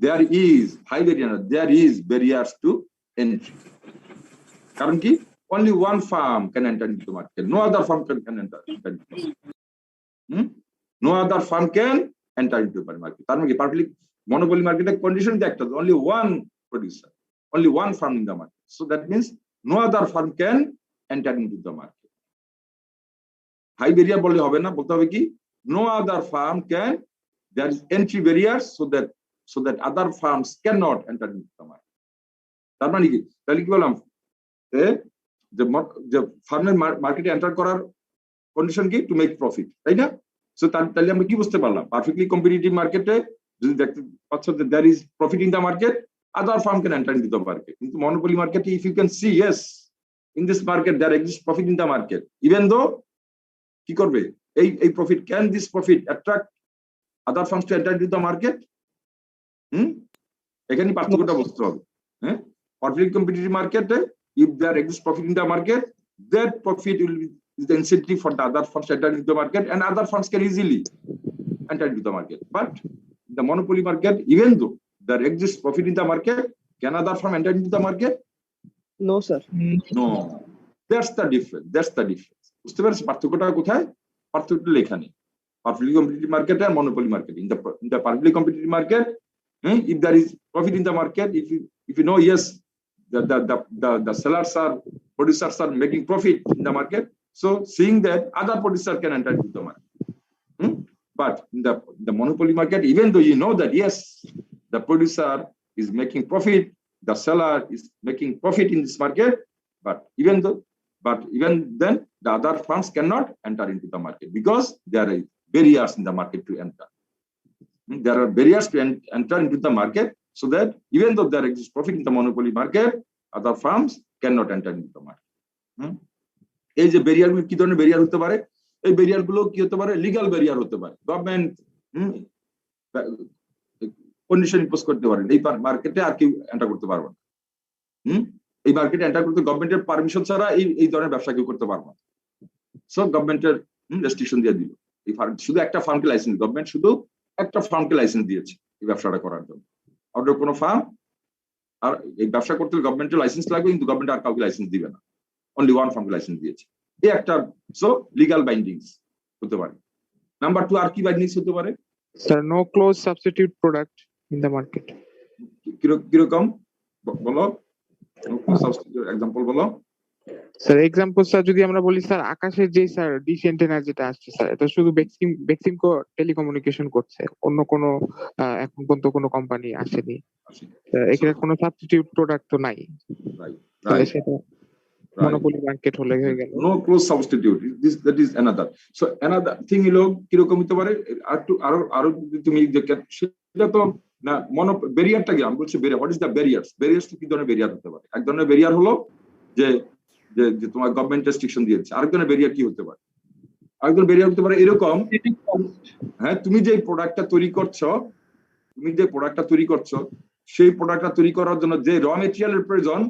there is high barrier. There is barriers to entry. Currently, only one farm can enter into the market. No other farm can enter. No other farm can enter into the market. Perfectly monopoly market condition that only one producer, only one farm in the market. So that means no other farm can enter into the market. High barrier বললে হবে না, বলতে হবে কি no other farm can, there is entry barriers so that other farms cannot enter into the market. তার মানে কি, তাহলে কি বললাম যে ফার্মের মার্কেটে এন্টার করার কন্ডিশন কি, টু মেক প্রফিট, তাই না? সো তাহলে আমরা কি বুঝতে পারলাম, পারফেক্টলি কম্পিটিটিভ মার্কেটে যদি দেখতে পাচ্ছ যে there is profit in the market, other farm can enter into the market. কিন্তু monopoly market, if you can see, yes, in this market there exists profit in the market, even though কি করবে এই profit, can this profit attract other firms to enter into the market? এখানে পার্থক্যটা বুঝতে হবে। Perfectly competitive market, if there exists profit in the market, that profit will be the incentive for the other firms to enter into the market, and other firms can easily enter into the market. But the monopoly market, even though there exists profit in the market, can other firm enter into the market? No, sir. No. That's the difference. বুঝতে পারছি পার্থক্যটা কোথায়? পার্থক্যটা লেখা নেই। Perfectly competitive market and monopoly market. In the perfectly competitive market, if there is profit in the market, if you know, yes, the sellers are, producers are making profit in the market, so seeing that other producer can enter into the market. But in the monopoly market, even though you know that yes, the producer is making profit, the seller is making profit in this market, but even then the other firms cannot enter into the market because there are barriers in the market to enter. There are barriers to enter into the market, so that even though there exists profit in the monopoly market, other firms cannot enter into the market. এই যে barrier গুলো কি ধরনের barrier হতে পারে? এই barrier গুলো কি হতে পারে? লিগ্যাল ব্যারিয়ার হতে পারে। গভর্নমেন্ট কন্ডিশন ইম্পোজ করতে পারেন, এই মার্কেটে আর কেউ এন্টার করতে পারবে না। এই মার্কেটে এন্টার করতে গভর্নমেন্টের পারমিশন ছাড়া এই ধরনের ব্যবসা কেউ করতে পারবে না। সো গভর্নমেন্টের রেস্ট্রিকশন দিয়ে দিল, এই শুধু একটা ফার্মকে লাইসেন্স, গভর্নমেন্ট শুধু একটা ফার্মকে লাইসেন্স দিয়েছে এই ব্যবসাটা করার জন্য। আর কোনো ফার্ম, আর এই ব্যবসা করতে গভর্নমেন্টের লাইসেন্স লাগবে, কিন্তু গভর্নমেন্ট আর কাউকে লাইসেন্স দিবে না, অনলি ওয়ান ফার্মকে লাইসেন্স দিয়েছে। এই একটা সো লিগ্যাল বাইন্ডিংস হতে পারে। নাম্বার 2, আর কি বাইন্ডিংস হতে পারে? Sir no close substitute product in the market. কিরকম বলো, এক্সাম্পল বলো। স্যার এক্সাম্পল স্যার যদি আমরা বলি, স্যার আকাশের যে স্যার ডিশ অ্যান্টেনা যেটা আসছে স্যার, এটা শুধু বেক্সিমকো টেলিকমিউনিকেশন করছে, অন্য কোনো এখন পর্যন্ত কোনো কোম্পানি আসেনি, এখানে কোনো সাবস্টিটিউট প্রোডাক্ট তো নাই, তাহলে সেটা monopoly market হলে হয়ে গেল। No close substitute, that is another. So another thing হলো কিরকম হতে পারে, আরো তুমি সেটা তো না, ব্যারিয়ারটা কি আমি বলছি, barrier, what is the barriers? Barriers কি ধরনের ব্যারিয়ার হতে পারে? এক ধরনের ব্যারিয়ার হলো যে তোমার গভর্নমেন্ট রেস্ট্রিকশন দিয়েছে। আরেক ধরনের ব্যারিয়ার কি হতে পারে? আরেকজন ব্যারিয়ার হতে পারে এরকম, তুমি যে প্রোডাক্টটা তৈরি করছো, সেই প্রোডাক্টটা তৈরি করার জন্য যে র মেটেরিয়ালের প্রয়োজন,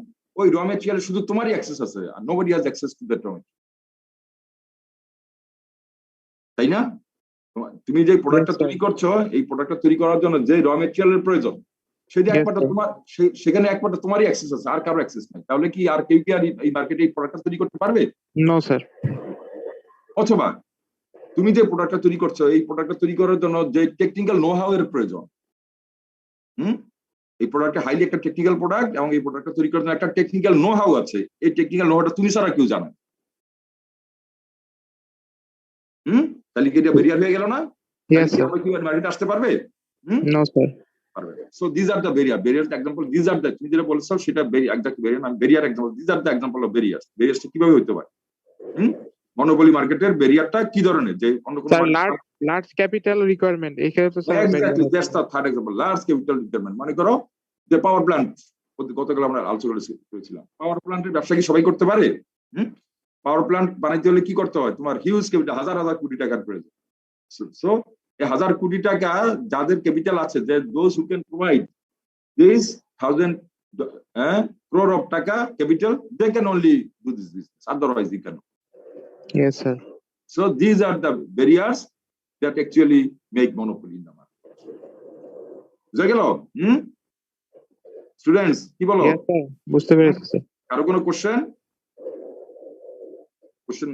ওই র মেটেরিয়ালে শুধু তোমারই অ্যাক্সেস আছে, আর nobody has access to that র মেটেরিয়াল, তাই না? তুমি যে প্রোডাক্টটা তৈরি করছো, এই প্রোডাক্টটা তৈরি করার জন্য যে র মেটেরিয়ালের প্রয়োজন, সেটা একমাত্র তোমার, সেখানে একমাত্র তোমারই অ্যাক্সেস আছে, আর কারো অ্যাক্সেস নাই। তাহলে কি আর কেউ কি আর এই মার্কেটে এই প্রোডাক্টটা তৈরি করতে পারবে? No sir. অথবা তুমি যে প্রোডাক্টটা তৈরি করছো, এই প্রোডাক্টটা তৈরি করার জন্য যে টেকনিক্যাল নো হাউ এর প্রয়োজন, এই প্রোডাক্টটা হাইলি একটা টেকনিক্যাল প্রোডাক্ট, এবং এই প্রোডাক্টটা তৈরি করার জন্য একটা টেকনিক্যাল নো হাউ আছে। এই টেকনিক্যাল নো হাউটা তুমি ছাড়া কেউ জানে। তাহলে কি এটা ব্যারিয়ার হয়ে গেল না? মার্কেটে আসতে পারবে? No sir. পারবে। So this are the barrier. Barrier example, this are the, তুমি যেটা বলছো সেটা এক্সাক্ট ব্যারিয়ার, আমি barrier example, this are the example of barriers. ব্যারিয়ারটা কিভাবে হতে পারে? মনোপলি মার্কেটের ব্যারিয়ারটা কি ধরনের? যে অন্য কোনো লার্জ ক্যাপিটাল রিকোয়ারমেন্ট, এখানে তো sir exactly that's the third example, large capital requirement. মনে করো যে পাওয়ার প্ল্যান্ট, গতকাল আমরা আলোচনা করেছিলাম, পাওয়ার প্ল্যান্টের ব্যবসা কি সবাই করতে পারে? পাওয়ার প্ল্যান্ট বানাইতে হলে কি করতে হয়? তোমার হিউজ ক্যাপিটাল, হাজার হাজার কোটি টাকার প্রয়োজন। সো এই হাজার কোটি টাকা যাদের ক্যাপিটাল আছে, যে those who can provide this 1000 crore of টাকা capital, they can only do this business, otherwise they cannot. Yes sir. So these are the barriers that actually make monopoly in the market. বুঝা গেল? Students কি বলো? Yes sir, বুঝতে পেরেছি sir. কারো কোনো question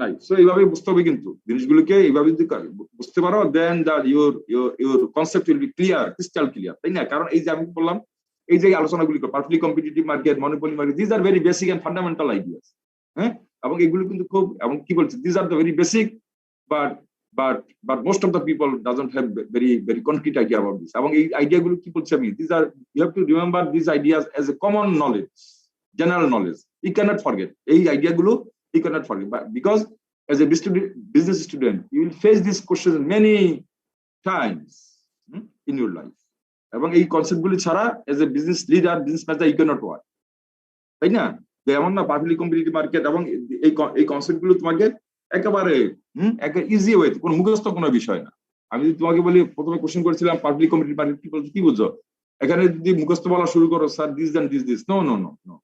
নাই? সো এইভাবে বুঝতে হবে, কিন্তু জিনিসগুলোকে এইভাবে যদি বুঝতে পারো, then that your concept will be clear, crystal clear, তাই না? কারণ এই যে আমি বললাম, এই যে আলোচনাগুলি perfectly competitive market, monopoly market, this are very basic and fundamental ideas. এবং এগুলো কিন্তু খুব, এবং কি বলছে, this are the very basic, but most of the people doesn't have very concrete idea about this. এবং এই আইডিয়াগুলো কি বলছি আমি, this are, you have to remember this ideas as a common knowledge, general knowledge. You cannot forget এই আইডিয়াগুলো, you cannot forget, but because as a business student you will face these questions many times in your life, এবং এই concept গুলি ছাড়া as a business leader, business manager you cannot work, তাই না? যেমন না পাবলিক কম্পিটিটিভ মার্কেট, এবং এই কনসেপ্ট গুলো তোমাকে একেবারে ইজি ওয়ে, কোনো মুখস্থ কোনো বিষয় না। আমি যদি তোমাকে বলি, প্রথমে কোশ্চেন করেছিলাম পাবলিক কম্পিটিটিভ মার্কেট কি বলছো, কি বুঝছো? এখানে যদি মুখস্থ বলা শুরু করো, sir this then this, no no no no,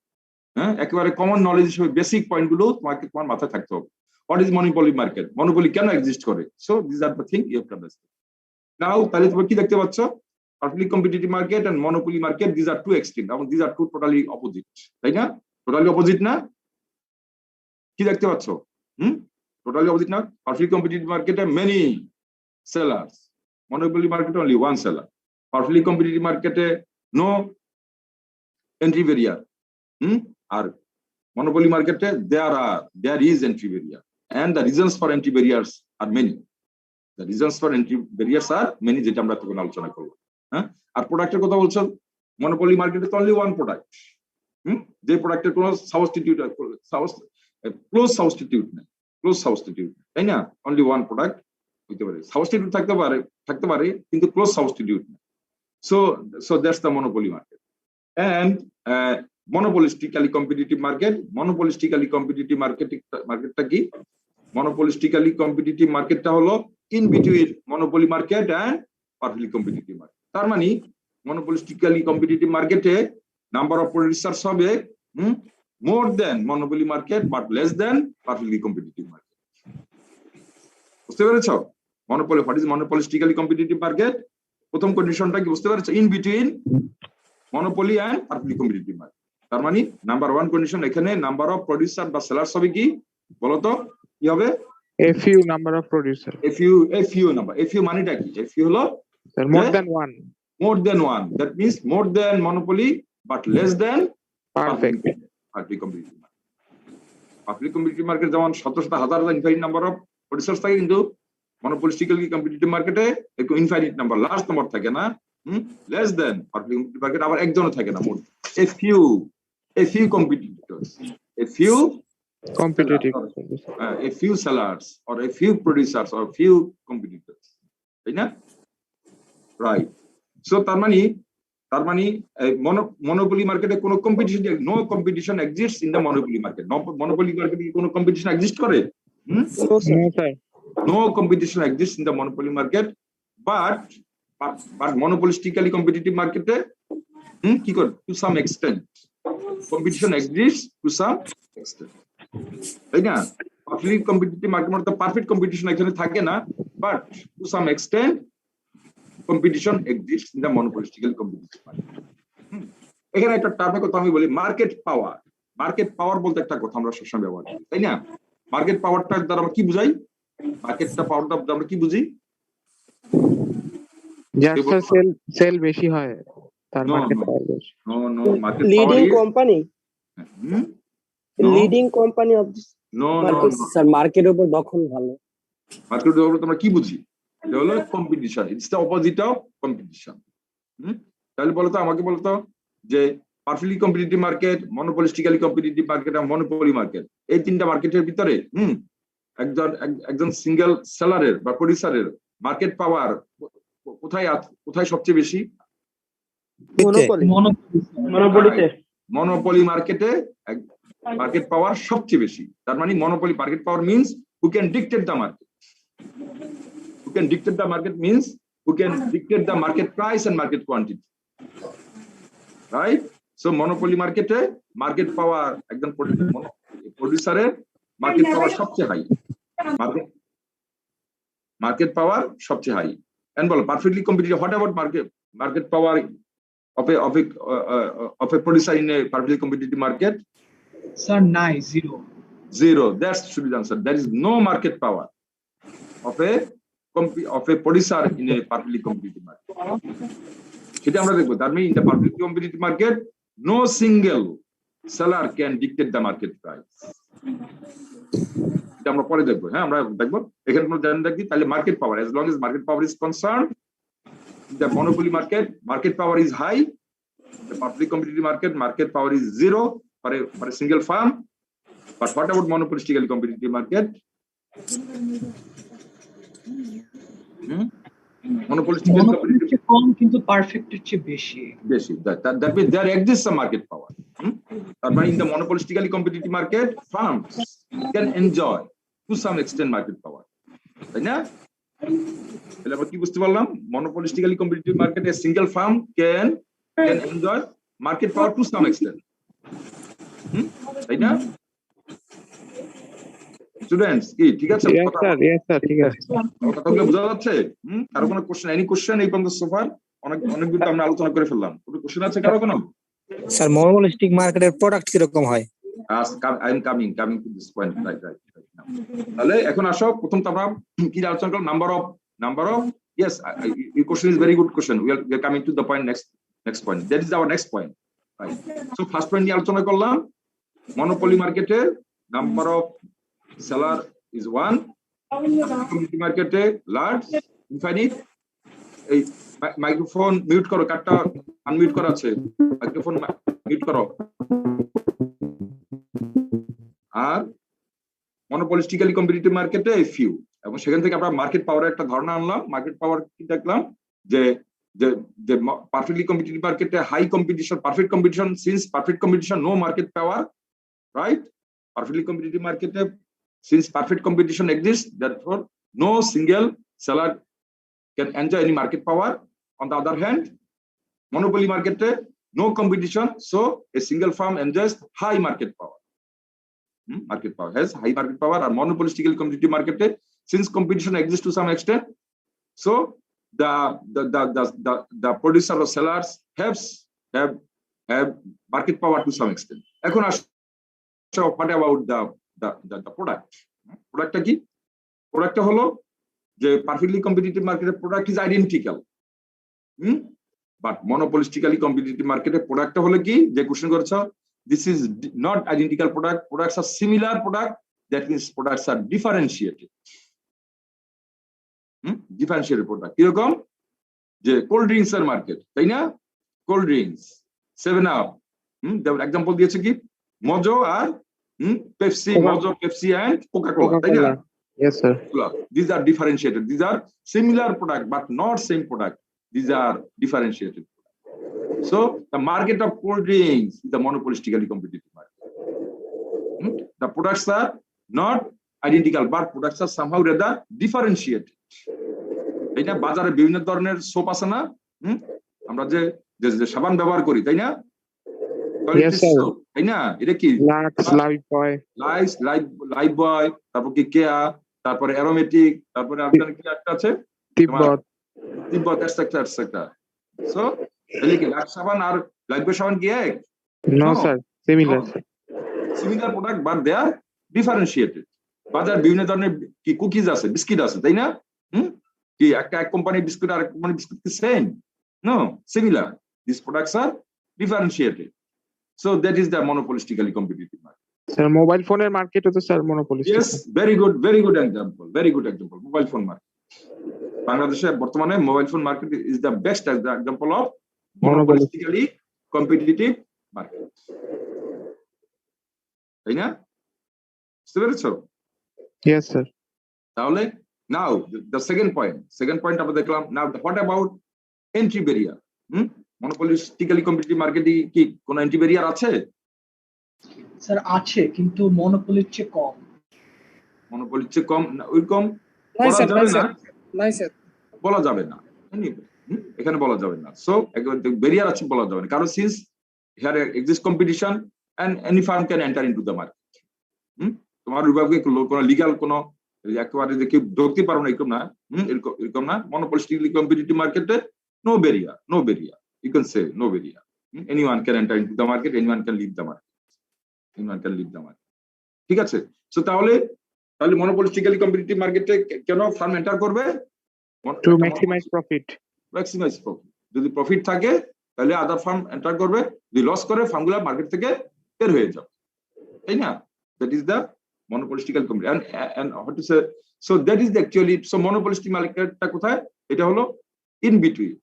একেবারে কমন নলেজ হিসেবে বেসিক পয়েন্ট গুলো তোমার মাথায় থাকতে হবে। What is monopoly market, monopoly কেন এক্সিস্ট করে? So this are the thing you have to understand now. তাহলে তোমরা কি দেখতে পাচ্ছ, public competitive market and monopoly market, this are two extreme, এবং this are two totally opposite, তাই না? টোটালি অপোজিট না? কি দেখতে পাচ্ছ? টোটালি অপোজিট না? পাবলিক কম্পিটিটিভ মার্কেটে মেনি সেলার্স, মনোপলি মার্কেটে only one seller. Public competitive মার্কেটে নো এন্ট্রি ব্যারিয়ার, আর monopoly market there is entry barrier, and the reasons for entry barriers are many. The reasons for entry barriers are many, যেটা আমরা তখন আলোচনা করব। আর প্রোডাক্টের কথা বলছো, monopoly market তো only one product, যে প্রোডাক্টের কোনো সাবস্টিটিউট, ক্লোজ সাবস্টিটিউট নেই, তাই না? অনলি ওয়ান প্রোডাক্ট হইতে পারে, সাবস্টিটিউট থাকতে পারে কিন্তু ক্লোজ সাবস্টিটিউট নেই। So that's the monopoly market. And monopolistically competitive market, মার্কেটটা কি? monopolistically competitive মার্কেটটা হলো in between monopoly market and publicly competitive market. তার মানে monopolistically competitive মার্কেটে নাম্বার অফ প্রডিউসার্স হবে more than monopoly market but less than publicly competitive market. বুঝতে পেরেছো? monopoly, what is monopolistically competitive market? প্রথম কন্ডিশনটা কি বুঝতে পেরেছো? in between monopoly and publicly competitive market. তার মানে নাম্বার ওয়ান কন্ডিশন, এখানে নাম্বার অফ প্রডিউসার বা সেলার্স হবে কি বলতো? কি হবে? a few number of producer, a few number, a few মানেটা কি? a few হলো more than one, that means more than monopoly but less than perfect public competitive market. Public competitive market যেমন শত শত হাজার ইনফাইনিট নাম্বার অফ প্রডিউসার্স থাকে, কিন্তু monopolistically competitive মার্কেটে একটু ইনফাইনিট নাম্বার, লার্জ নাম্বার থাকে না, less than public competitive market আবার একজনও থাকে না, মোট a few competitors, a few sellers or a few producers or a few competitors, তাই না? রাইট। সো তার মানে মনোপলি মার্কেটে কোনো competition, no competition exists in the monopoly market. Monopoly মার্কেটে কোনো কম্পিটিশন এক্সিস্ট করে? No competition exists in the monopoly market, but monopolistically competitive মার্কেটে কি করে? To some extent competition exists to some extent, তাই না? পাবলিক কম্পিটিটিভ মার্কেট মানে perfect competition এখানে থাকে না, but to some extent competition exists in the monopolistically competitive market. এখানে একটা টার্মের কথা আমি বলি, মার্কেট পাওয়ার। মার্কেট পাওয়ার বলতে একটা কথা আমরা সবসময় ব্যবহার করি, তাই না? মার্কেট পাওয়ারটা দ্বারা আমরা কি বুঝাই? মার্কেটটা পাওয়ারটা আমরা কি বুঝি? যার সেল বেশি হয় তার মার্কেট পাওয়ার বেশি। No no, market Leading company. Leading company of this no no, market. Sir মার্কেটের উপর দখল ভালো। মার্কেট তোমরা কি বুঝি? এটা হলো competition, it's the opposite of competition. তাহলে বলতো, আমাকে বলতো যে perfectly competitive market, monopolistically competitive market আর মনোপলি মার্কেট, এই তিনটা মার্কেটের ভিতরে একজন সিঙ্গেল সেলারের বা প্রডিউসারের মার্কেট পাওয়ার কোথায় সবচেয়ে বেশি? Monopoly. মনোপলিতে। মনোপলি মার্কেটে মার্কেট পাওয়ার সবচেয়ে বেশি। তার মানে monopoly market power means who can dictate the market. Who can dictate the market means who can dictate the market price and market quantity. Right? So monopoly market-এ market power একজন প্রোডিউসারের market পাওয়ার সবচেয়ে high. Market পাওয়ার সবচেয়ে high. And বলো perfectly competitive, what about market power of a producer in a perfectly competitive market? Sir, zero. Zero. That should be the answer. There is no market power of a producer in a perfectly competitive market. সেটা আমরা দেখবো। That means in the perfectly competitive market, no single seller can dictate the market price. এটা আমরা পরে দেখবো। হ্যাঁ, আমরা দেখবো এখানে কোনো জানেন রাখি। তাহলে market power, as long as market power is concerned, the monopoly market power is high. The perfectly competitive market power is zero for a single firm. But what about monopolistically competitive market? Monopolistically competitive কম কিন্তু পারফেক্টের চেয়ে বেশি। That means there exists a market power. But in the monopolistically competitive market, firms can enjoy to some extent market power. তাই না? তাহলে আমরা কি বুঝতে পারলাম? Monopolistically competitive market, a single firm can enjoy market power to some extent. তাই না? Students কি ঠিক আছে? Yes sir, ঠিক আছে। কথাগুলো বোঝা যাচ্ছে? কারো কোনো কোশ্চেন, এনি কোশ্চেন এই পর্যন্ত সোফার? অনেকগুলো আমরা আলোচনা করে ফেললাম। কোনো কোশ্চেন আছে কারো কোনো? স্যার মনোপলিস্টিক মার্কেটের প্রোডাক্ট কিরকম হয়? I am coming to this point right now. তাহলে এখন আসো, প্রথম তো আমরা কি আলোচনা করলাম? Number of yes, your question is very good question. We are coming to the point, next point. That is our next point, right? So first point নিয়ে আলোচনা করলাম, monopoly market-এর number of seller is 1, community market-এ large, infinite. এই microphone mute করো, কাটটা unmute করা আছে, microphone mute করো। আর মনোপলিস্টিক্যালি competitive মার্কেটে ফিউ, এবং সেখান থেকে আমরা মার্কেট পাওয়ারের একটা ধারণা আনলাম। মার্কেট পাওয়ার কি দেখলাম? যে পারফেক্টলি কম্পিটিটিভ মার্কেটে high competition, perfect competition, since perfect competition no market power, right? Perfectly competitive মার্কেটে since perfect competition exist, therefore no single seller can enjoy any market power. On the other hand, monopoly market, no competition, so a single firm enjoys high market power. Market power has high market power. Or monopolistically competitive market, since competition exists to some extent, so the producer or sellers have market power to some extent. এখন আসো, what about the product? Productটা কি? Productটা হলো যে perfectly competitive মার্কেটের product is identical, but monopolistically competitive মার্কেটের প্রোডাক্টটা হলো কি? যে কোশ্চেন করেছ, this is not identical product, products are similar product, that means products are differentiated. Differentiated product কিরকম? যে কোল্ড ড্রিঙ্কস এর মার্কেট, তাই না? কোল্ড ড্রিঙ্কস 7up, এক্সাম্পল দিয়েছে কি? মজো আর Pepsi, Mojo, Pepsi and Coca Cola, তাই না? Yes sir. These are differentiated. These are similar product but not same product. These are differentiated. So the market of cold drinks is the monopolistically competitive market. The products are not identical, but products are somehow rather differentiated. এটা বাজারে বিভিন্ন ধরনের soap আছে না? আমরা যে সাবান ব্যবহার করি, তাই না? তাই না? এটা কি? লাইফ বয়, তারপর কি কেয়া, তারপরে অ্যারোমেটিক, তারপরে আপনার কি একটা আছে তিব্বত, তিব্বত এটসেট্রা। সো তাহলে কি লাক্স সাবান আর লাইফবয় সাবান কি এক? No sir, similar. Similar product but they are differentiated. বাজার বিভিন্ন ধরনের কি কুকিজ আছে, বিস্কিট আছে, তাই না? কি এক কোম্পানির বিস্কুট আর এক কোম্পানির বিস্কুট কি same? No, similar. This products are differentiated. So that is the monopolistically competitive market. Sir mobile ফোনের মার্কেটও তো sir monopolistic. Yes, very good example. Mobile phone market. বাংলাদেশে বর্তমানে mobile phone market is the best example of monopolistically competitive market. তাই না? বুঝতে পেরেছো? Yes sir. তাহলে নাও দ্য সেকেন্ড পয়েন্ট আমরা দেখলাম। Now what about entry barrier? monopolistically competitive মার্কেটে কি কোনো এন্ট্রি ব্যারিয়ার আছে? স্যার আছে, কিন্তু মনোপলির চেয়ে কম। মনোপলির চেয়ে কম না, ওইরকম বলা যাবে না এখানে বলা যাবে না। সো ব্যারিয়ার আছে বলা যাবে না, কারণ since here exist competition and any firm can enter into the market. তোমার বিভাগে কোনো লিগ্যাল কোনো একেবারে যে কেউ ঢুকতে পারো না এরকম না, এরকম না। monopolistically competitive মার্কেটে no barrier, you can say no barrier. Anyone can enter into the market, anyone can leave the market. ঠিক আছে? সো তাহলে monopolistically competitive মার্কেটে কেন ফার্ম এন্টার করবে? To maximise profit. যদি প্রফিট থাকে তাহলে আদার ফার্ম এন্টার করবে, যদি লস করে ফার্মগুলো মার্কেট থেকে বের হয়ে যাবে, তাই না? That is the monopolistically competitive and how to say, so that is the actually, so monopolistic মার্কেটটা কোথায়? এটা হলো ইন বিটুইন,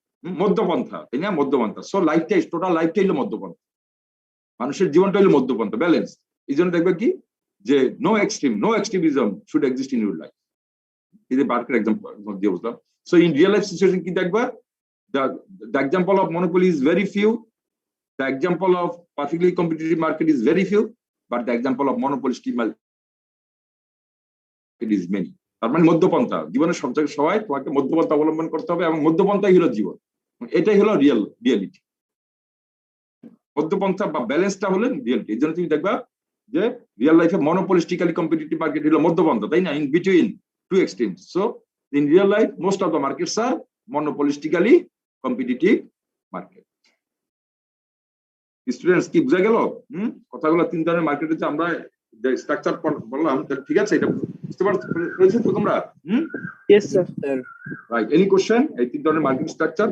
মধ্যপন্থা, তাই না? মধ্যপন্থা। সো লাইফটাই, টোটাল লাইফটাই হলো মধ্যপন্থা, মানুষের জীবনটা হলো মধ্যপন্থা, ব্যালেন্স। এই জন্য দেখবে কি যে no extremism should exist in your life. এই যে মার্কেট এক্সাম্পল দিয়ে বললাম। So in real life situation কি দেখবা? The example of monopoly is very few. The example of perfectly competitive market is very few, but the example of monopolistic market is many. তার মানে মধ্যপন্থা, জীবনের সব জায়গায় সবাই তোমাকে মধ্যপন্থা অবলম্বন করতে হবে, এবং মধ্যপন্থাই হলো জীবন। এটাই হলো রিয়েলিটি। মধ্যপন্থা বা ব্যালেন্সটা হলো রিয়েলিটি। এই জন্য তুমি দেখবা যে রিয়েল লাইফে monopolistically competitive market হলো মধ্যপন্থা, তাই না? In between two extremes. So in real life most of the markets are monopolistically competitive market. Students কি বুঝা গেল? কথাগুলো তিন ধরনের মার্কেটে যে আমরা স্ট্রাকচার বললাম, ঠিক আছে? এটা বুঝতে পারছো তো তোমরা? Yes sir. Right. Any question এই তিন ধরনের মার্কেট স্ট্রাকচার?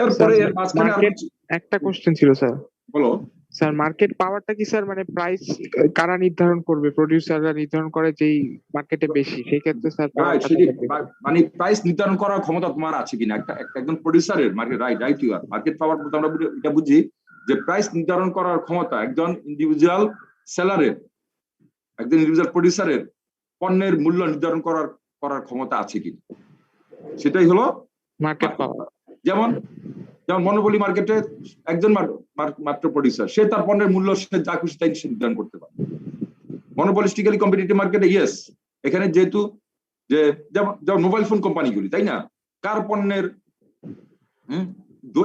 এরপরে এর মাঝখানে একটা কোশ্চেন ছিল স্যার। বলো স্যার। মার্কেট পাওয়ারটা কি স্যার, মানে প্রাইস কারা নির্ধারণ করবে? প্রোডিউসাররা নির্ধারণ করে যেই মার্কেটে বেশি, সেই ক্ষেত্রে স্যার মানে প্রাইস নির্ধারণ করার ক্ষমতা তোমার আছে কিনা একজন প্রোডিউসারের? Market right you are market power বলতে আমরা এটা বুঝি যে প্রাইস নির্ধারণ করার ক্ষমতা একজন ইন্ডিভিজুয়াল সেলারের, একজন ইন্ডিভিজুয়াল প্রোডিউসারের পণ্যের মূল্য নির্ধারণ করার ক্ষমতা আছে কিনা, সেটাই হলো মার্কেট পাওয়ার। যেমন মনোপলি মার্কেটে একজন মাত্র প্রোডিউসার, সে তার পণ্যের মূল্য সে যা খুশি তাই সে নির্ধারণ করতে পারে। monopolistically competitive মার্কেটে ইয়েস, এখানে যেহেতু যে যেমন মোবাইল ফোন কোম্পানিগুলি, তাই না? কার পণ্যের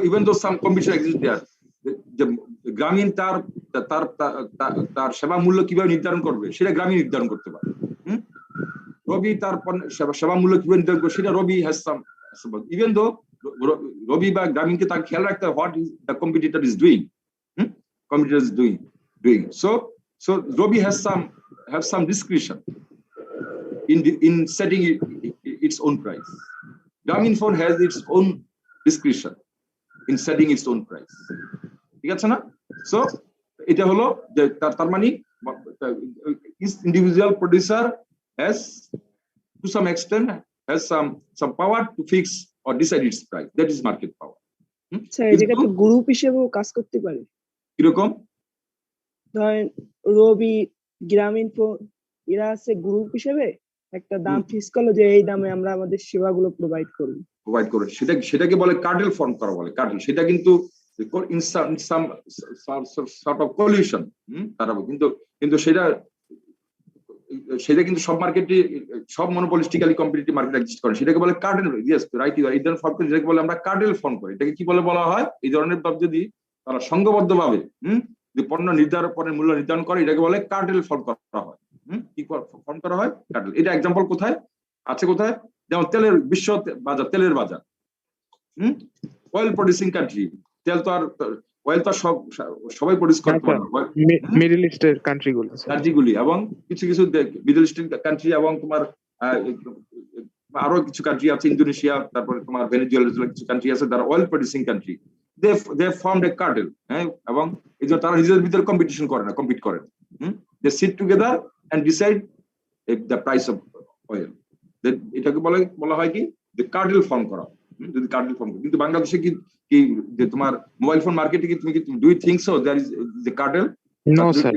ইভেন দো সাম কম্পিটিশন এক্সিস্ট দেয়ার, যে গ্রামীণ তার সেবা মূল্য কিভাবে নির্ধারণ করবে সেটা গ্রামীণ নির্ধারণ করতে পারে। রবি তার সেবা মূল্য কিভাবে নির্ধারণ করবে সেটা রবি হ্যাজ সাম, ইভেন দো রবি বা গ্রামীণকে তার খেয়াল রাখতে হবে what is the competitor is doing, so Robi have some discretion in setting its own price. Grameenphone has its own discretion in setting its own price. ঠিক আছে না? সো এটা হলো যে তার মানে individual producer has to some extent has some power to fix or decide its price. That is market power. Sir এই জায়গাতে গ্রুপ হিসেবেও কাজ করতে পারে। কিরকম? ধরেন রবি, গ্রামীণফোন এরা আছে গ্রুপ হিসেবে একটা দাম ফিক্স করলো যে এই দামে আমরা আমাদের সেবাগুলো প্রোভাইড করব। সেটাকে বলে কার্টেল ফর্ম করা বলে। কার্টেল সেটা কিন্তু in some sort of collusion, তারা কিন্তু সেটা কিন্তু সব মার্কেটে, সব monopolistically competitive মার্কেট এক্সিস্ট করে, সেটাকে বলে cartel. Yes right you are. এই ধরনের ফর্ম করে যেটাকে বলে আমরা কার্টেল ফর্ম করি, এটাকে কি বলা হয়? এই ধরনের যদি তারা সংঘবদ্ধভাবে যে পণ্যের মূল্য নির্ধারণ করে, এটাকে বলে কার্টেল ফর্ম করা হয়। কি ফর্ম করা হয়? কার্টেল। এটা এক্সাম্পল কোথায় আছে? কোথায়? যেমন তেলের বিশ্ব বাজার, তেলের বাজার, অয়েল প্রডিউসিং কান্ট্রি, তেল তো আর অয়েল তো সবাই প্রডিউস করতে পারে না, মিডল ইস্টের কান্ট্রিগুলি এবং কিছু কিছু মিডল ইস্টার্ন কান্ট্রি এবং তোমার আরো কিছু কান্ট্রি আছে, ইন্দোনেশিয়া, তারপরে তোমার ভেনেজুয়েলা, কিছু কান্ট্রি আছে যারা অয়েল প্রডিউসিং কান্ট্রি, দে ফর্মড এ কার্টেল। হ্যাঁ, এবং এই যে তারা নিজেদের ভিতরে কম্পিট করে না, they sit together and decide the price of oil. এটাকে বলা হয় কি, যে কার্টেল ফর্ম করা। যদি কার্টেল ফর্ম, কিন্তু বাংলাদেশে কি যে তোমার মোবাইল ফোন মার্কেটে কি তুমি do you think so there is the cartel? No sir,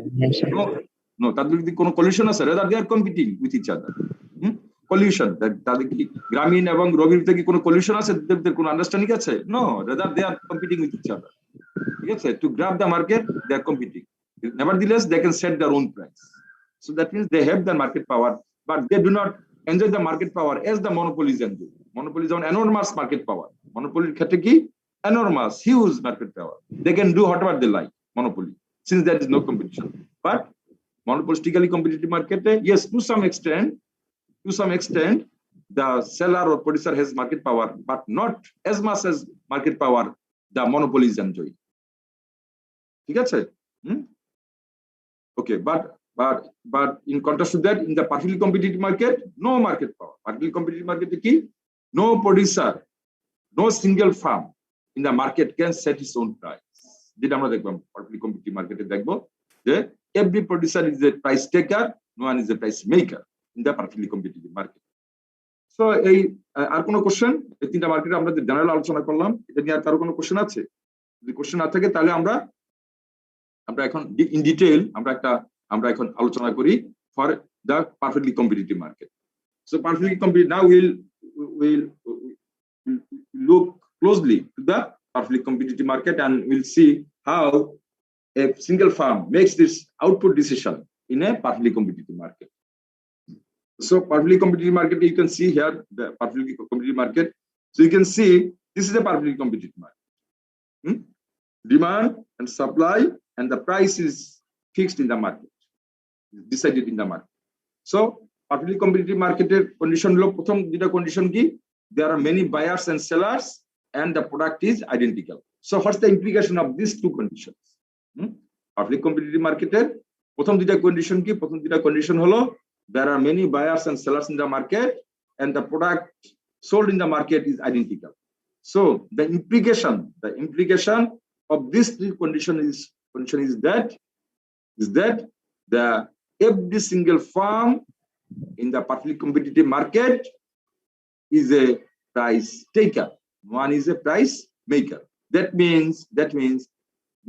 no, তাদের যদি কোনো কলিউশন আছে, rather they are competing with each other. Collusion, তাদের কি গ্রামীণ এবং রবিতে কি কোনো কলিউশন আছে? তাদের কোনো আন্ডারস্ট্যান্ডিং আছে? No, rather they are competing with each other. ঠিক আছে, to grab the market they are competing, nevertheless they can set their own price. So that means they have the market power, but they do not enjoy the market power as the monopolies enjoy. Monopolies have enormous market power. Monopoly ক্ষেত্রে কি enormous, huge market power. They can do whatever they like, monopoly, since there is no competition. But monopolistically competitive market, yes, to some extent the seller or producer has market power, but not as much as market power the monopolies enjoy. ঠিক আছে? Okay, but in contrast to that, in the perfectly competitive market, no market power. Perfectly competitive market ki no producer, no single farm in the market can set its own price. যেটা আমরা দেখব perfectly competitive market দেখব যে every producer is a price taker, no one is a price maker in the perfectly competitive market. So এই আর কোনো question? এই তিনটা মার্কেটে আমরা যে জেনারেল আলোচনা করলাম, এটা নিয়ে আর কারো কোনো কোশ্চেন আছে? যদি কোশ্চেন না থাকে তাহলে আমরা এখন ইন ডিটেইল আমরা এখন আলোচনা করি for the perfectly competitive market. So perfectly competitive, now we'll look closely to the perfectly competitive market and we'll see how a single firm makes this output decision in a perfectly competitive market. So perfectly competitive market, you can see here the perfectly competitive market. So you can see this is a perfectly competitive market. Demand and supply and the price is fixed in the market, decided in the market. So perfectly competitive market condition lo prothom dita condition ki, there are many buyers and sellers and the product is identical. So what's the implication of these two conditions? Perfectly competitive market prothom dita condition ki, prothom dita condition holo there are many buyers and sellers in the market and the product sold in the market is identical. So the implication of this condition is that the every single firm in the perfectly competitive market is a price taker, one is a price maker. That means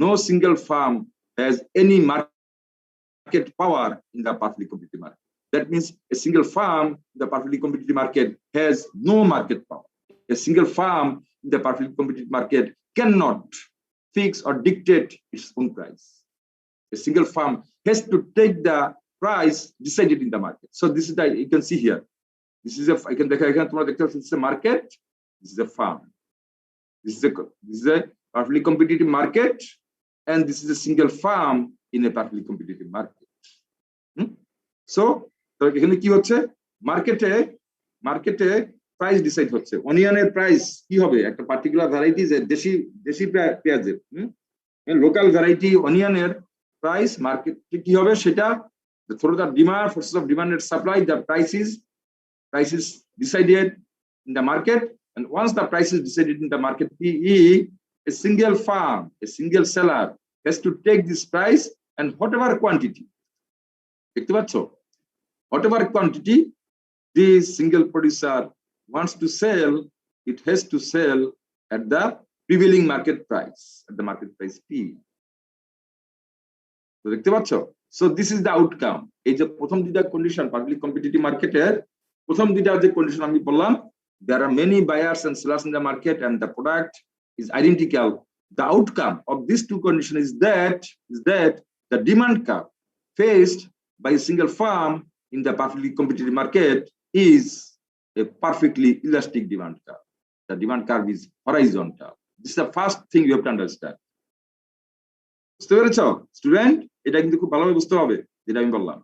no single firm has any market power in the perfectly competitive market. That means a single firm in the perfectly competitive market has no market power. A single firm in the perfectly competitive market cannot fix or dictate its own price. A single firm has to take the price decided in the market. So this is the, you can see here. This is a, this is a market. This is a farm. This is a perfectly competitive market, and this is a single farm in a perfectly competitive market. So এখানে কি হচ্ছে? মার্কেটে price decide হচ্ছে। অনিয়নের price কি হবে? একটা particular varieties দেশি পেঁয়াজের, লোকাল ভ্যারাইটি অনিয়নের price market কি হবে সেটা through the demand, forces of demand and supply, the price is decided in the market, and once the price is decided in the market, a single farm, a single seller has to take this price and whatever quantity, দেখতে পাচ্ছ, whatever quantity this single producer wants to sell, it has to sell at the prevailing market price, at the market price P. দেখতে পাচ্ছ? So this is the outcome. এই যে প্রথম দুইটা condition public competitive মার্কেটের প্রথম দুইটা যে কন্ডিশন আমি বললাম, there are many buyers and sellers in the market and the product is identical. The outcome of these two conditions is that the demand curve faced by a single firm in the perfectly competitive market is a perfectly elastic demand curve. The demand curve is horizontal. This is the first thing you have to understand. বুঝতে পেরেছ student? এটা কিন্তু খুব ভালোভাবে বুঝতে হবে যেটা আমি বললাম।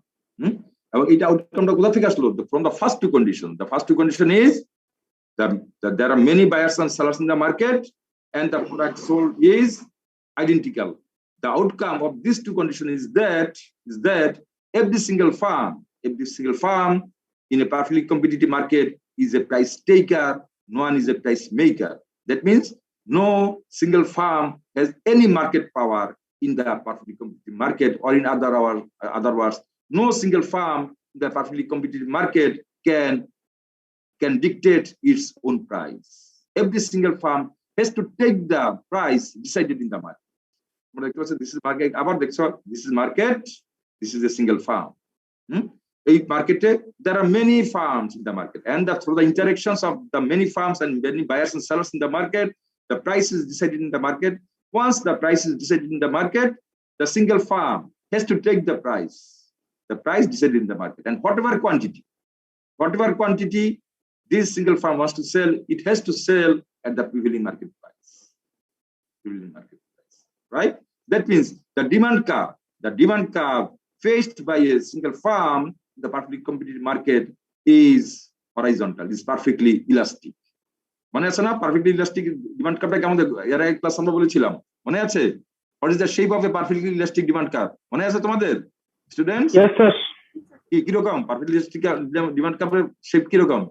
এবং এইটা আউটকামটা কোথা থেকে আসলো? From the first two condition. The first two condition is that there are many buyers and sellers in the market, and the product sold is identical. The outcome of these two conditions is that every single firm in a perfectly competitive market is a price taker, no one is a price maker. That means no single firm has any market power in the perfectly competitive market, or in other words, no single firm in the perfectly competitive market can dictate its own price. Every single firm has to take the price decided in the market. This is market. This is market. This is a single firm. In market, there are many firms in the market, and through the interactions of the many firms and many buyers and sellers in the market, the price is decided in the market. Once the price is decided in the market, the single firm has to take the price decided in the market, and whatever quantity this single firm wants to sell, it has to sell at the prevailing market price. Right? That means the demand curve faced by a single firm in the perfectly competitive market is horizontal, is perfectly elastic. মনে আছে না perfectly elastic demand কার্ভটা কেমন? এর এক class আমরা বলেছিলাম, মনে আছে? What is the shape of A perfectly elastic demand curve? মনে আছে তোমাদের স্টুডেন্টস? Yes sir. কি রকম পারফেক্টলি ইলাস্টিক ডিমান্ড কার্ভের শেপ কি রকম?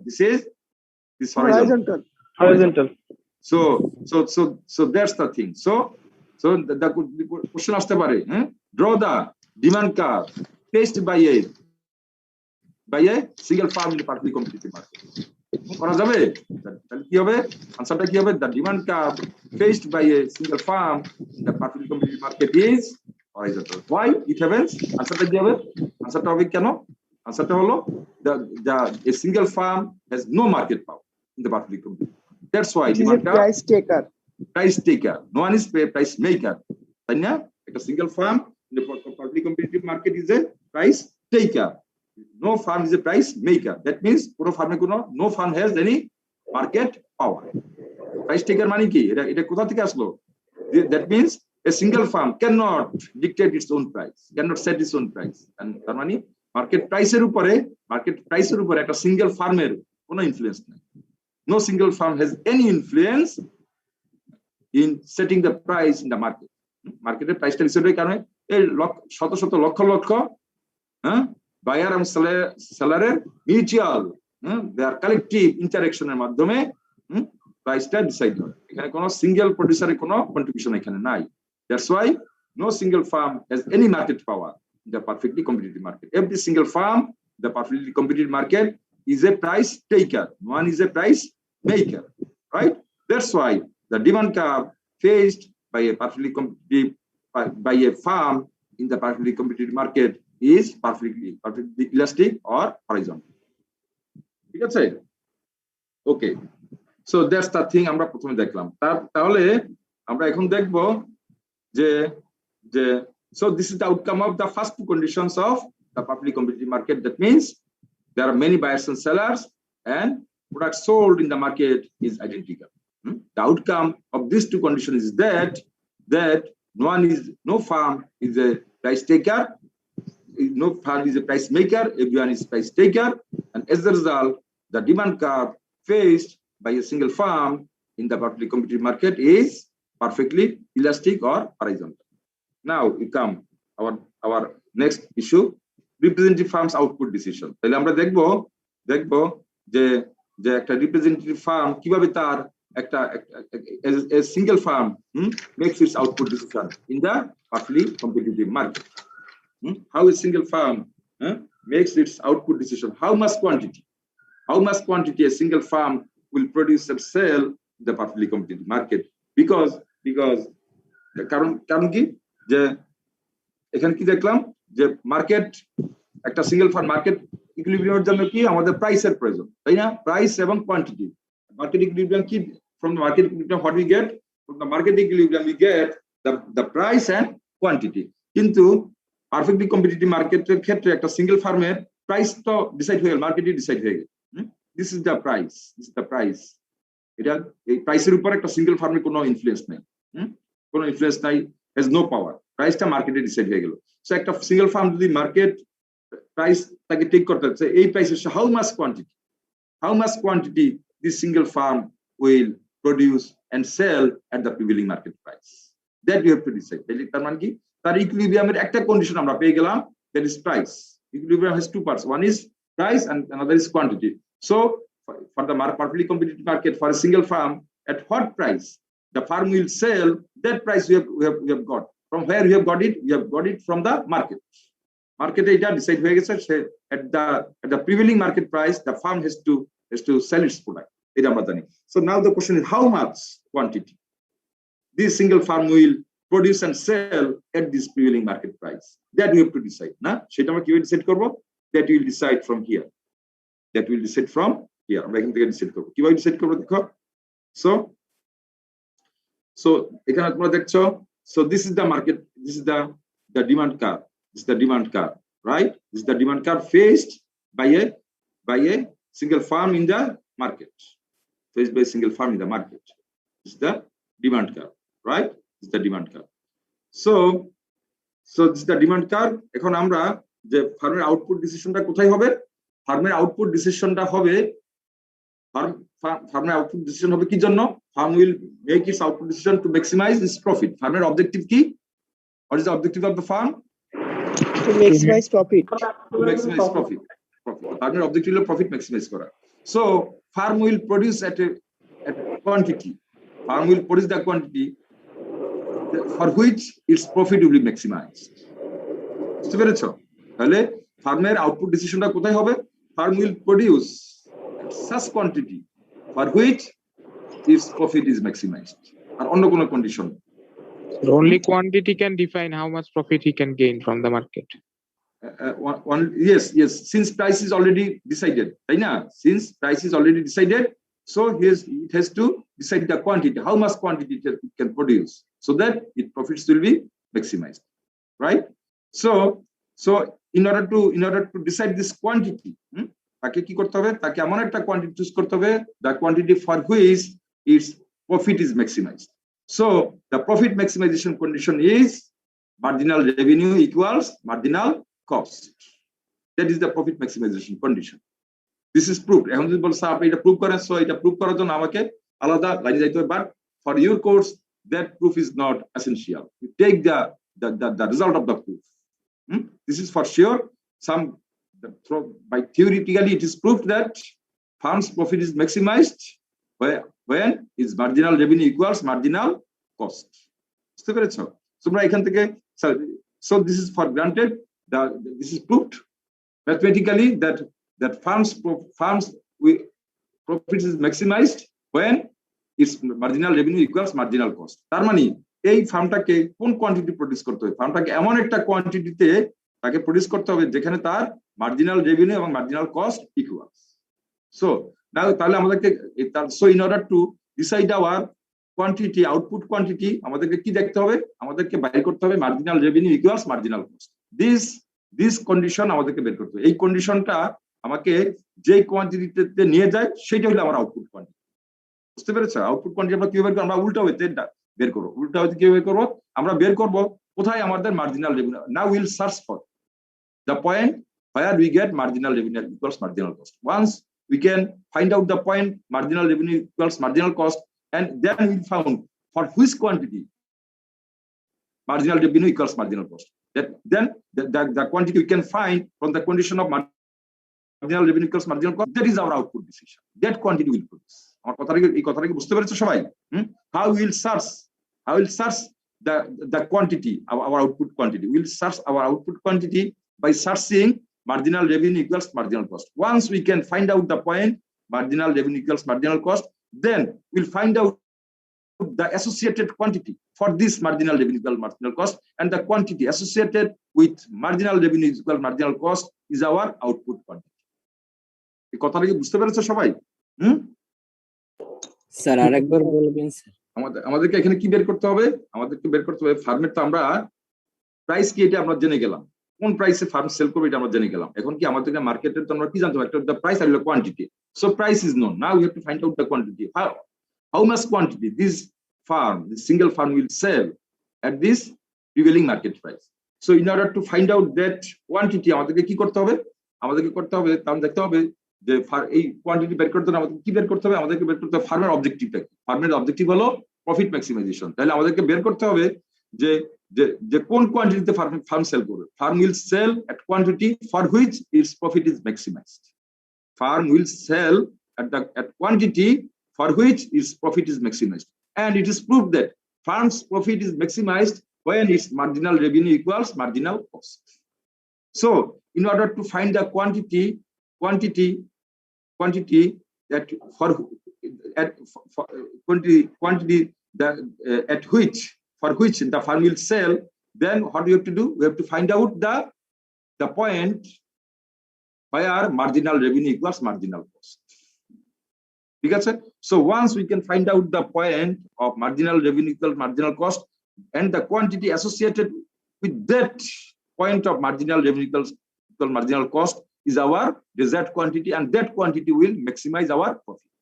This horizontal. So that's the thing. So the question আসতে পারে, draw the demand curve faced by a single firm in the perfectly competitive market. করা যাবে? তাহলে কি হবে? আনসারটা কি হবে? The demand curve faced by a single firm in the perfectly competitive market is horizontal. Why it happens? আনসারটা কি হবে? আনসারটা হবে কেন? আনসারটা হলো a single firm has no market power in the perfectly competitive. That's why demand curve price taker. No one is price maker. তাই না? একটা single firm in the perfectly competitive market is a price taker. No firm is a price maker. That means no firm has any market power. Price taker মানে কি? এটা কোথা থেকে আসলো? That means a single firm cannot dictate its own price, cannot set its own price. And তার মানে market প্রাইসের উপরে একটা সিঙ্গেল ফার্মের কোনো ইনফ্লুয়েন্স নেই। No single firm has any influence in setting the price in the market. মার্কেটের প্রাইসটা ডিসাইড হয় কারণে এই শত লক্ষ বায়ার এবং সেলারের মিউচুয়াল দেয়ার কালেকটিভ ইন্টারেকশনের মাধ্যমে প্রাইসটা ডিসাইড হয়। এখানে কোনো সিঙ্গেল প্রোডিউসারের কোনো কন্ট্রিবিউশন এখানে নাই। That's why no single firm has any market power in the perfectly competitive market. Every single firm in the perfectly competitive market is a price taker. One is a price maker, right? That's why the demand curve faced by a perfectly competitive by a firm in the perfectly competitive market is perfectly elastic or horizontal. ঠিক আছে? Okay. So that's the thing আমরা প্রথমে দেখলাম। তাহলে আমরা এখন দেখব যে so this is the outcome of the first two conditions of the perfectly competitive market. That means there are many buyers and sellers, and products sold in the market is identical. The outcome of these two conditions is that no firm is a price taker, no firm is a price maker, everyone is price taker, and as a result, the demand curve faced by a single firm in the perfectly competitive market is perfectly elastic or horizontal. Now we come our next issue. Representative firms output decision. তাহলে আমরা দেখব যে একটা representative farm কিভাবে তার একটা single firm makes its output decision in the perfectly competitive market. How a single firm makes its output decision, how much quantity a single firm will produce and sell in the perfectly competitive market. Because কারণ কি যে এখানে কি দেখলাম যে market একটা single farm market ইকুইলিব্রিয়ামের জন্য কি আমাদের প্রাইসের প্রয়োজন, তাই না? প্রাইস এবং কোয়ান্টিটি। মার্কেট ইকুইলিব্রিয়াম কি? From the market equilibrium what we get? From the market equilibrium we get the price and quantity. কিন্তু পারফেক্টলি কম্পিটিটিভ মার্কেটের ক্ষেত্রে একটা সিঙ্গেল ফার্মের প্রাইস তো ডিসাইড হয়ে গেল, মার্কেটই ডিসাইড হয়ে গেল। This is the price. এটা এই প্রাইসের উপর একটা সিঙ্গেল ফার্মের কোনো ইনফ্লুয়েন্স নাই, হ্যাজ নো পাওয়ার। প্রাইসটা মার্কেটে ডিসাইড হয়ে গেল। সো একটা সিঙ্গেল ফার্ম যদি মার্কেট প্রাইস তাকে টেক করতে হচ্ছে এই প্রাইস হচ্ছে how much quantity this single firm will produce and sell at the prevailing market price that you have to decide. তার মানে কি তার ইকুইলিব্রিয়ামের একটা কন্ডিশন আমরা পেয়ে গেলাম, that is price. Equilibrium has two parts, one is price and another is quantity. So for the perfectly competitive market, for a single farm, at what price the farm will sell, that price we have got. From where we have got it? We have got it from the market. Market data decide where it's at the prevailing market price, the farm has to sell its product. So now the question is how much quantity this single farm will produce and sell at this prevailing market price. That we have to decide. Na? Sheta amra kiভাবে decide korbo? That we will decide from here. আমরা এখান থেকে decide korbo. কিভাবে decide korbo দেখো? So এখানে তোমরা দেখছো, so this is the market, this is the demand curve. This is the demand curve, right? This is the demand curve faced by a single farm in the market. Faced by a single farm in the market. This is the demand curve, right? Is the demand curve. So this is the demand curve. এখন আমরা যে ফার্মের output ডিসিশনটা কোথায় হবে? ফার্মের output ডিসিশনটা হবে ফার্মের আউটপুট ডিসিশন হবে কি জন্য? Firm will make its output decision to maximise its profit. ফার্মের অবজেক্টিভ কি? What is the objective of the firm? To maximize profit. To maximize profit. Farmer objective is profit maximize kora. So farm will produce at a quantity. Farm will produce the quantity for which its profit will be maximized. বুঝতে পেরেছো? তাহলে ফার্মের output ডিসিশনটা কোথায় হবে? Farm will produce such quantity for which its profit is maximized. আর অন্য কোনো condition. Only quantity can define how much profit he can gain from the market. Yes. Since price is already decided, right now, since price is already decided, so it has to decide the quantity, how much quantity it can produce, so that its profits will be maximized, right? So in order to decide this quantity, তাকে কি করতে হবে? তাকে এমন একটা quantity choose করতে হবে, the quantity for which its profit is maximized. So the profit maximization condition is marginal revenue equals marginal cost. That is the profit maximization condition. This is proved. এখন যদি বল স্যার আপনি এটা prove করেন, so এটা prove করার জন্য আমাকে আলাদা লাইনে যাইতে হবে, but for your course that proof is not essential. You take the result of the proof. This is for sure. By theoretically it is proved that farm's profit is maximized when its marginal revenue equals marginal cost. বুঝতে পেরেছো? তোমরা এখান থেকে so this is for granted, this is proved mathematically that farm's profit is maximized when its marginal revenue equals marginal cost. তার মানে এই ফার্মটাকে কোন quantity produce করতে হবে? ফার্মটাকে এমন একটা কোয়ান্টিটিতে তাকে প্রডিউস করতে হবে যেখানে তার মার্জিনাল রেভিনিউ এবং মার্জিনাল কস্ট ইকুয়াল। সো তাহলে আমাদেরকে so in order to decide our quantity, output quantity, আমাদেরকে কি দেখতে হবে? আমাদেরকে বাইর করতে হবে marginal revenue equals marginal cost. This condition আমাদেরকে বের করতে হবে। এই কন্ডিশনটা আমাকে যে কোয়ান্টিটিতে নিয়ে যায় সেটা হলো আমার আউটপুট কোয়ান্টিটি। বুঝতে পেরেছো? আউটপুট কোয়ান্টিটি আমরা কিভাবে বের করব? আমরা উল্টা হইতে বের করব। উল্টা হইতে কিভাবে করব? আমরা বের করব কোথায় আমাদের marginal revenue. Now will search for the point where we get marginal revenue equals marginal cost. Once we can find out the point marginal revenue equals marginal cost, and then we found for which quantity marginal revenue equals marginal cost. Then the quantity we can find from the condition of marginal revenue equals marginal cost, that is our output decision. That quantity will produce. আমার কথাটা কি বুঝতে পেরেছো সবাই? How we will search the quantity, our output quantity. We will search our output quantity by searching marginal revenue equals marginal cost. Once we can find out the point marginal revenue equals marginal cost, then we'll find out the associated quantity for this marginal revenue equals marginal cost, and the quantity associated with marginal revenue equals marginal cost is our output quantity. এই কথাটা কি বুঝতে পেরেছো সবাই? Sir আরেকবার বলবেন sir? আমাদেরকে এখানে কি বের করতে হবে? আমাদেরকে বের করতে হবে ফার্মের, তো আমরা প্রাইস কি এটা আমরা জেনে গেলাম, কোন প্রাইসে ফার্ম সেল করবে এটা আমরা জেনে গেলাম। এখন কি আমাদেরকে মার্কেটের তো আমরা কি জানতে হবে? একটা দ্য প্রাইস আর quantity. So price is known, now we have to find out the quantity. How much quantity this single firm will sell at this prevailing market price. So in order to find out that quantity, আমাদেরকে কি করতে হবে? আমাদেরকে করতে হবে, তাহলে দেখতে হবে যে এই কোয়ান্টিটি বের করতে হলে আমাদেরকে কি বের করতে হবে? আমাদেরকে বের করতে হবে ফার্মের অবজেক্টিভটা কি। ফার্মের অবজেক্টিভ হলো প্রফিট ম্যাক্সিমাইজেশন। তাহলে আমাদেরকে বের করতে হবে যে যে কোন কোয়ান্টিটিতে ফার্ম সেল করবে। Firm will sell at quantity for which its profit is maximized. Firm will sell at quantity for which its profit is maximized, and it is proved that firm's profit is maximized when its marginal revenue equals marginal cost. So in order to find the quantity that at which the firm will sell, then what we have to do? We have to find out the point where marginal revenue equals marginal cost. So once we can find out the point of marginal revenue equals marginal cost and the quantity associated with that point of marginal revenue equals marginal cost is our desired quantity, and that quantity will maximize our profit.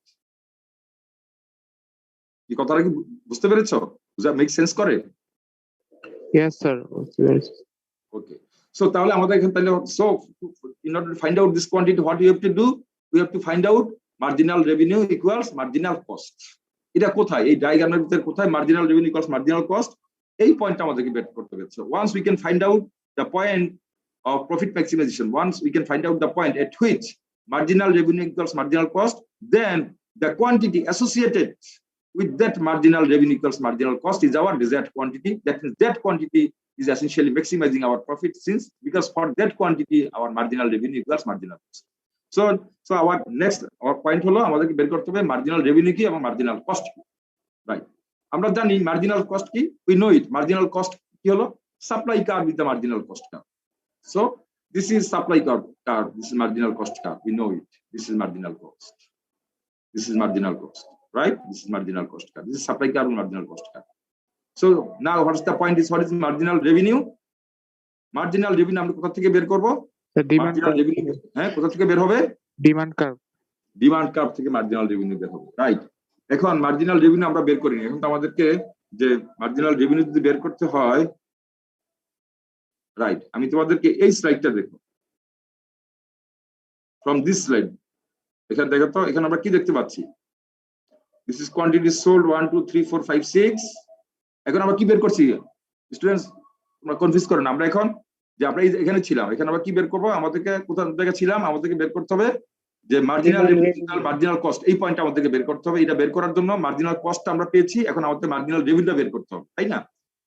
এই কথাটা কি বুঝতে পেরেছো? make sense করে? Yes sir. Okay. So তাহলে আমাদের এখানে তাহলে so in order to find out this quantity, what we have to do? We have to find out marginal revenue equals marginal cost. এটা কোথায়? এই ডায়াগ্রামের ভিতরে কোথায় marginal revenue equals marginal cost? এই পয়েন্টটা আমাদেরকে বের করতে হবে। So once we can find out the point of profit maximization, once we can find out the point at which marginal revenue equals marginal cost, then the quantity associated with that marginal revenue equals marginal cost is our desired quantity. That means that quantity is essentially maximizing our profit, since because for that quantity our marginal revenue equals marginal cost. So our next point হলো আমাদেরকে বের করতে হবে marginal revenue কি এবং marginal cost কি। Right, আমরা জানি মার্জিনাল কস্ট কি, we know it. Marginal cost কি হলো? Supply curve with the marginal cost curve. So this is supply curve, this is marginal cost curve, we know it. This is marginal cost, this is marginal cost, right? This is marginal cost curve, this is supply curve and marginal cost curve. So now what's the point is, what is marginal revenue? Marginal revenue আমরা কোথা থেকে বের করব? Marginal revenue, হ্যাঁ, কোথা থেকে বের হবে? ডিমান্ড কার্ভ থেকে মার্জিনাল রেভিনিউ বের হবে। রাইট, এখন মার্জিনাল রেভিনিউ আমরা বের করিনি, এখন তো আমাদেরকে যে মার্জিনাল রেভিনিউ যদি বের করতে হয়, রাইট, আমি তোমাদেরকে এই স্লাইডটা দেখো, ফ্রম দিস স্লাইড। এখানে দেখো তো, এখানে আমরা কি দেখতে পাচ্ছি? This is quantity sold 1 2 3 4 5 6। এখন আমরা কি বের করছি? স্টুডেন্টস তোমরা কনফিউজ করো না, আমরা এখন যে আমরা এখানে ছিলাম, এখানে আমরা কি বের করবো? আমাদেরকে কোথা থেকে ছিলাম, আমাদেরকে বের করতে হবে যে মার্জিনাল রেভিনিউ মার্জিনাল কস্ট, এই পয়েন্টটা আমাদেরকে বের করতে হবে। এটা বের করার জন্য মার্জিনাল কস্টটা আমরা পেয়েছি, এখন আমাদের মার্জিনাল রেভিনিউটা বের করতে হবে, তাই না?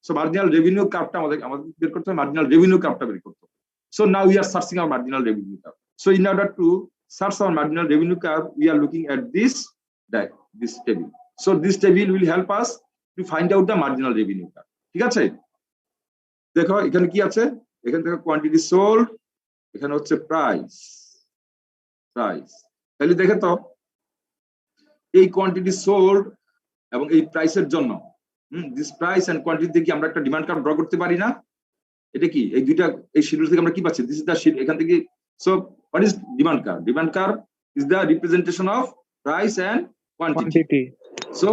So marginal revenue curve আমাদের বের করতে হবে, marginal revenue curve বের করতে হবে। So now we are searching our marginal revenue curve. So in order to search our marginal revenue curve, we are looking at this table. So this table will help us to find out the marginal revenue curve. ঠিক আছে? দেখো এখানে কি আছে, এখানে দেখো quantity sold, এখানে হচ্ছে প্রাইস। তাহলে দেখো তো এই কোয়ান্টিটি সোল্ড এবং এই প্রাইসের জন্য দিস প্রাইস এন্ড কোয়ান্টিটি থেকে আমরা একটা ডিমান্ড কার্ভ ড্র করতে পারি না? এটা কি এই দুইটা, এই শিডিউল থেকে আমরা কি পাচ্ছি? দিস ইজ দা শিট, এখান থেকে। So what is demand curve? Demand curve is the representation of price and quantity. So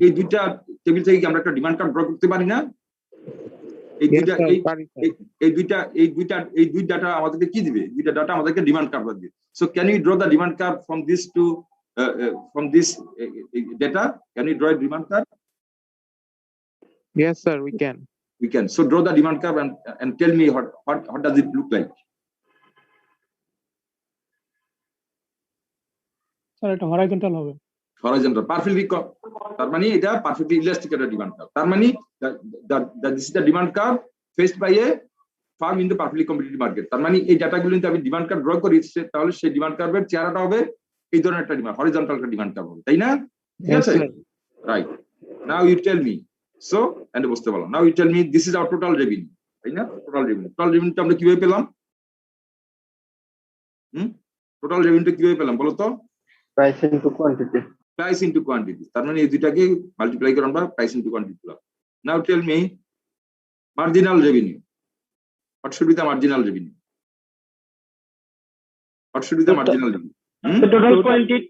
এই দুইটা টেবিল থেকে কি আমরা একটা ডিমান্ড কার্ভ ড্র করতে পারি না? এই দুই ডাটা আমাদেরকে কি দিবে? দুইটা ডাটা আমাদেরকে ডিমান্ড কার্ভ দিবে। So can you draw the demand curve from this two from this data? Can you draw a demand curve? Yes sir, we can. So draw the demand curve and tell me what does it look like? Sir এটা horizontal হবে। Horizontal, perfectly, তার মানে এটা perfectly elastic একটা demand curve। তার মানে this is the demand curve faced by a firm in the perfectly competitive market। তার মানে এই ডাটাগুলো যদি আমি ডিমান্ড কার্ভ ড্র করি, তাহলে সেই ডিমান্ড কার্ভের চেহারাটা হবে এই ধরনের একটা ডিমান্ড, হরিজন্টাল একটা ডিমান্ড কার্ভ হবে, তাই না? ঠিক আছে, right. Now you tell me, so and বুঝতে পারলাম। Now you tell me this is our total revenue, তাই না? টোটাল রেভিনিউটা আমরা কিভাবে পেলাম? টোটাল রেভিনিউটা কিভাবে পেলাম বলো তো? Price into quantity. তার মানে এই দুইটাকে মাল্টিপ্লাই করে আমরা প্রাইস ইনটু কোয়ান্টিটি পেলাম। Now tell me marginal revenue, what should be the marginal revenue?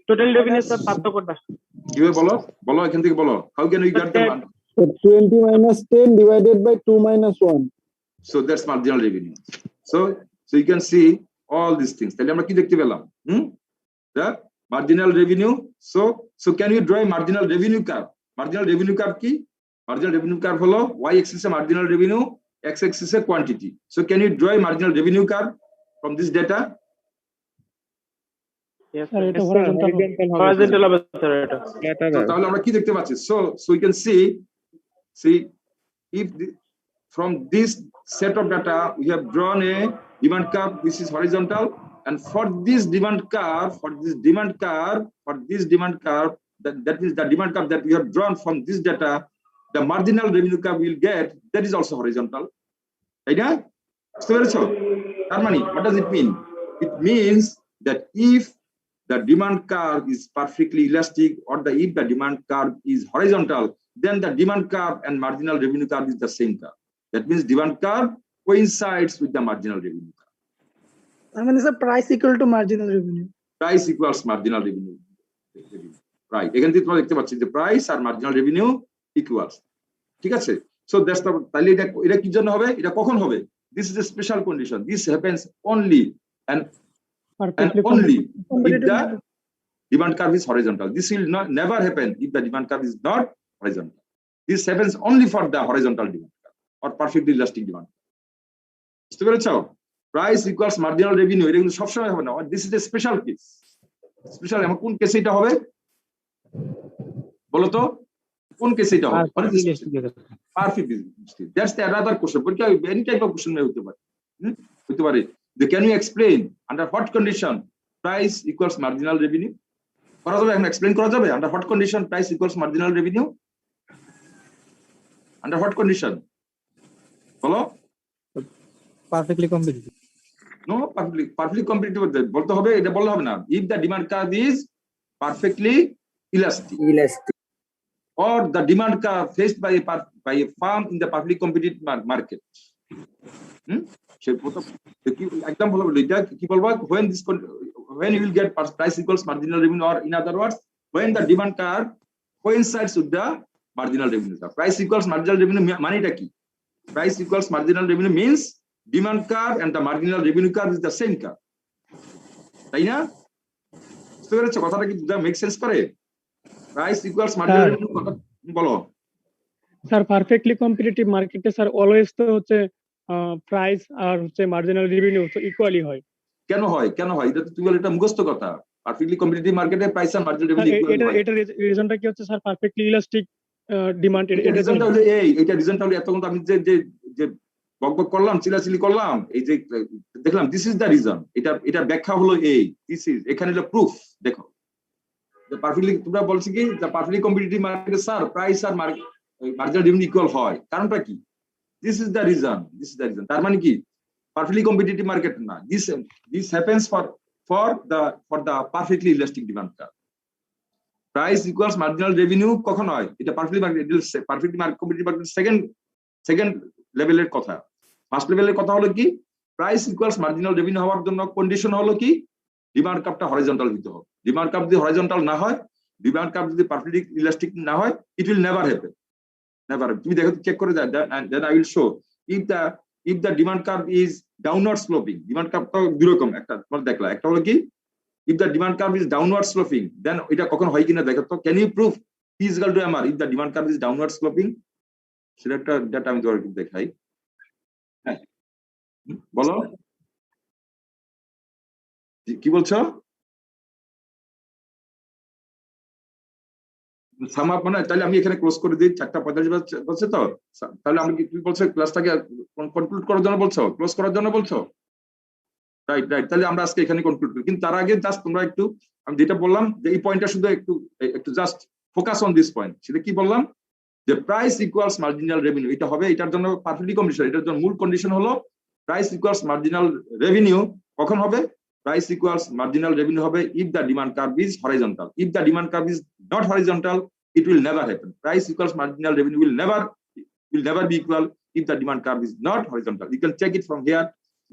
Total revenue sir পার্থক্যটা কিভাবে বলো এখান থেকে বলো। How can we get the 20 minus 10 divided by 2 minus 1. So that's marginal revenue. So you can see all these things. তাহলে আমরা কি দেখতে পেলাম? The marginal revenue. So can you draw a marginal revenue curve? Marginal revenue curve কি? Marginal revenue curve হলো y axis A marginal revenue, x axis A quantity. So can you draw a marginal revenue curve from this data? Yes, Sir, এটা sir. horizontal হবে। Horizontal হবে sir এটা। So তাহলে আমরা কি দেখতে পাচ্ছি? So you can see if from this set of data we have drawn a demand curve which is horizontal, and for this demand curve that is the demand curve that we have drawn from this data, the marginal revenue curve we'll get, that is also horizontal. Right? So what does it mean? It means that if the demand curve is perfectly elastic, or if the demand curve is horizontal, then the demand curve and marginal revenue curve is the same curve. That means demand curve coincides with the marginal revenue curve. I mean, it's a price equal to marginal revenue. Price equals marginal revenue. Right. এখান থেকে তোমরা দেখতে পাচ্ছি যে price আর marginal revenue equals. ঠিক আছে? So that's the, তাহলে এটা কি জন্য হবে? এটা কখন হবে? This is a special condition. This happens only and only if the demand curve is horizontal. This will never happen if the demand curve is not horizontal. This happens only for the horizontal demand curve or perfectly elastic demand. বুঝতে পেরেছো? Price equals marginal revenue. এটা কিন্তু সবসময় হবে না। This is a special case. Special এমন কোন কেসে এটা হবে? বলো তো কোন কেসে এটা হবে? Perfect elastic. That's the another question. Because any type of question may হতে পারে। হতে পারে। Can you explain under what condition price equals marginal revenue? করা যাবে? এখন explain করা যাবে? Under what condition price equals marginal revenue? Under what condition? বলো? Perfectly competitive. No, perfectly competitive বলতে হবে, এটা বললে হবে না। If the demand curve is perfectly elastic, or the demand curve faced by a firm in the perfectly competitive market. সে একদম ভালো বলি, এটা কি বলবো? When you will get price equals marginal revenue, or in other words, when the demand curve coincides with the marginal revenue curve. Price equals marginal revenue মানেটা কি? Price equals marginal revenue means demand curve and the marginal revenue curve is the same curve. তাই না? বুঝতে পেরেছো কথাটা? কি make sense করে? Price equals marginal revenue কথা বলো। স্যার পারফেক্টলি কম্পিটিটিভ মার্কেটে স্যার অলওয়েজ তো হচ্ছে প্রাইস আর হচ্ছে মার্জিনাল রেভিনিউ তো ইকুয়ালি হয়। কেন হয়? এটা তো তুমি বলে এটা মুখস্থ কথা। পারফেক্টলি কম্পিটিটিভ মার্কেটে প্রাইস আর মার্জিনাল রেভিনিউ ইকুয়ালি হয়। এটা রিজনটা কি হচ্ছে স্যার? পারফেক্টলি ইলাস্টিক ডিমান্ড এটা রিজনটা হলো এটা রিজনটা হলো এতক্ষণ আমি যে বকবক করলাম, চিলাচিলি করলাম, এই যে দেখলাম দিস ইজ দ্য রিজন। এটা ব্যাখ্যা হলো দিস ইজ, এখানে হলো প্রুফ। দেখো পারফেক্টলি তোমরা বলছি কি পারফেক্টলি কম্পিটিটিভ মার্কেটে স্যার প্রাইস আর মার্জিনাল রেভিনিউ ইকুয়াল হয়, কারণটা কি? This is the reason. তার মানে কি পারফেক্টলি কম্পিটিটিভ মার্কেট না, this happens for the perfectly elastic demand curve. Price equals marginal revenue কখন হয়? এটা পারফেক্টলি কম্পিটিটিভ মার্কেট সেকেন্ড লেভেলের কথা। ফার্স্ট লেভেলের কথা হলো কি প্রাইস ইকুয়ালস মার্জিনাল রেভিনিউ হওয়ার জন্য কন্ডিশন হলো কি ডিমান্ড কার্ভটা হরিজন্টাল হতে হবে। ডিমান্ড কার্ভ যদি হরিজন্টাল না হয়, ডিমান্ড কার্ভ যদি পারফেক্টলি ইলাস্টিক না হয়, it will never happen. Never. তুমি দেখো চেক করে then, then I will show if the demand curve is downward sloping, demand curve তো দুই রকম, একটা তোমরা দেখলা, একটা হলো কি if the demand curve is downward sloping, then এটা কখন হয় কিনা দেখো তো। can you prove P is equal to MR if the demand curve is downward sloping? সেটা একটা ডেটা আমি তোমাকে দেখাই। হ্যাঁ বলো কি বলছো? সাম আপ মানে তাহলে আমি এখানে ক্লোজ করে দিই, 4:45 বলছে তো। তাহলে আমি কি বলছো ক্লাসটাকে কনক্লুড করার জন্য বলছো, ক্লোজ করার জন্য বলছো? রাইট। তাহলে আমরা আজকে এখানে কনক্লুড করি। কিন্তু তার আগে জাস্ট তোমরা একটু আমি যেটা বললাম যে এই পয়েন্টটা শুধু একটু just focus on this point. সেটা কি বললাম যে প্রাইস ইকুয়ালস মার্জিনাল রেভিনিউ, এটা হবে এটার জন্য পারফেক্টলি কন্ডিশন। এটার জন্য মূল কন্ডিশন হলো প্রাইস ইকুয়ালস মার্জিনাল রেভিনিউ কখন হবে? Price equals marginal revenue হবে if the demand curve is horizontal. If the demand curve is not horizontal, it will never happen. Price equals marginal revenue will never be equal if the demand curve is not horizontal. You can check it from here.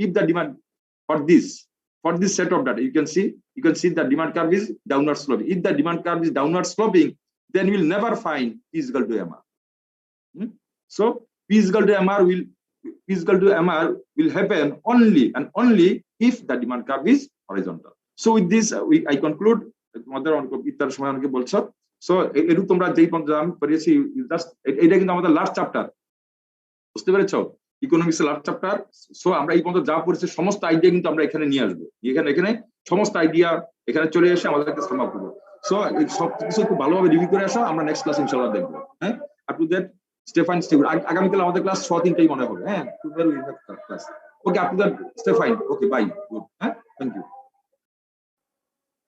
If the demand for this set of data, you can see the demand curve is downward sloping. If the demand curve is downward sloping, then you will never find P is equal to MR. So P is equal to MR will physical to MR will happen only and only if the demand curve is horizontal. So with this, I conclude. তোমাদের ইত্যাদি সময় অনেকে বলছো, so এটুকু তোমরা যেই পর্যন্ত আমি পড়িয়েছি, এটা কিন্তু আমাদের লাস্ট চ্যাপ্টার, বুঝতে পেরেছো, ইকোনমিক্স এর লাস্ট চ্যাপ্টার। সো আমরা এই পর্যন্ত যা পড়েছি সমস্ত আইডিয়া কিন্তু আমরা এখানে নিয়ে আসবো, এখানে সমস্ত আইডিয়া এখানে চলে এসে আমাদেরকে সাম আপ করবো। সো এই সব কিছু একটু ভালোভাবে রিভিউ করে আসো, আমরা নেক্সট ক্লাস ইনশাআল্লাহ দেখবো। হ্যাঁ, আপ টু দ্যাট স্টেফাইন স্টিল, আগামীকাল আমাদের ক্লাস 6-3টাই মনে হবে। হ্যাঁ, class okay, up to that স্টেফাইন, ওকে বাই, গুড, হ্যাঁ, থ্যাংক ইউ।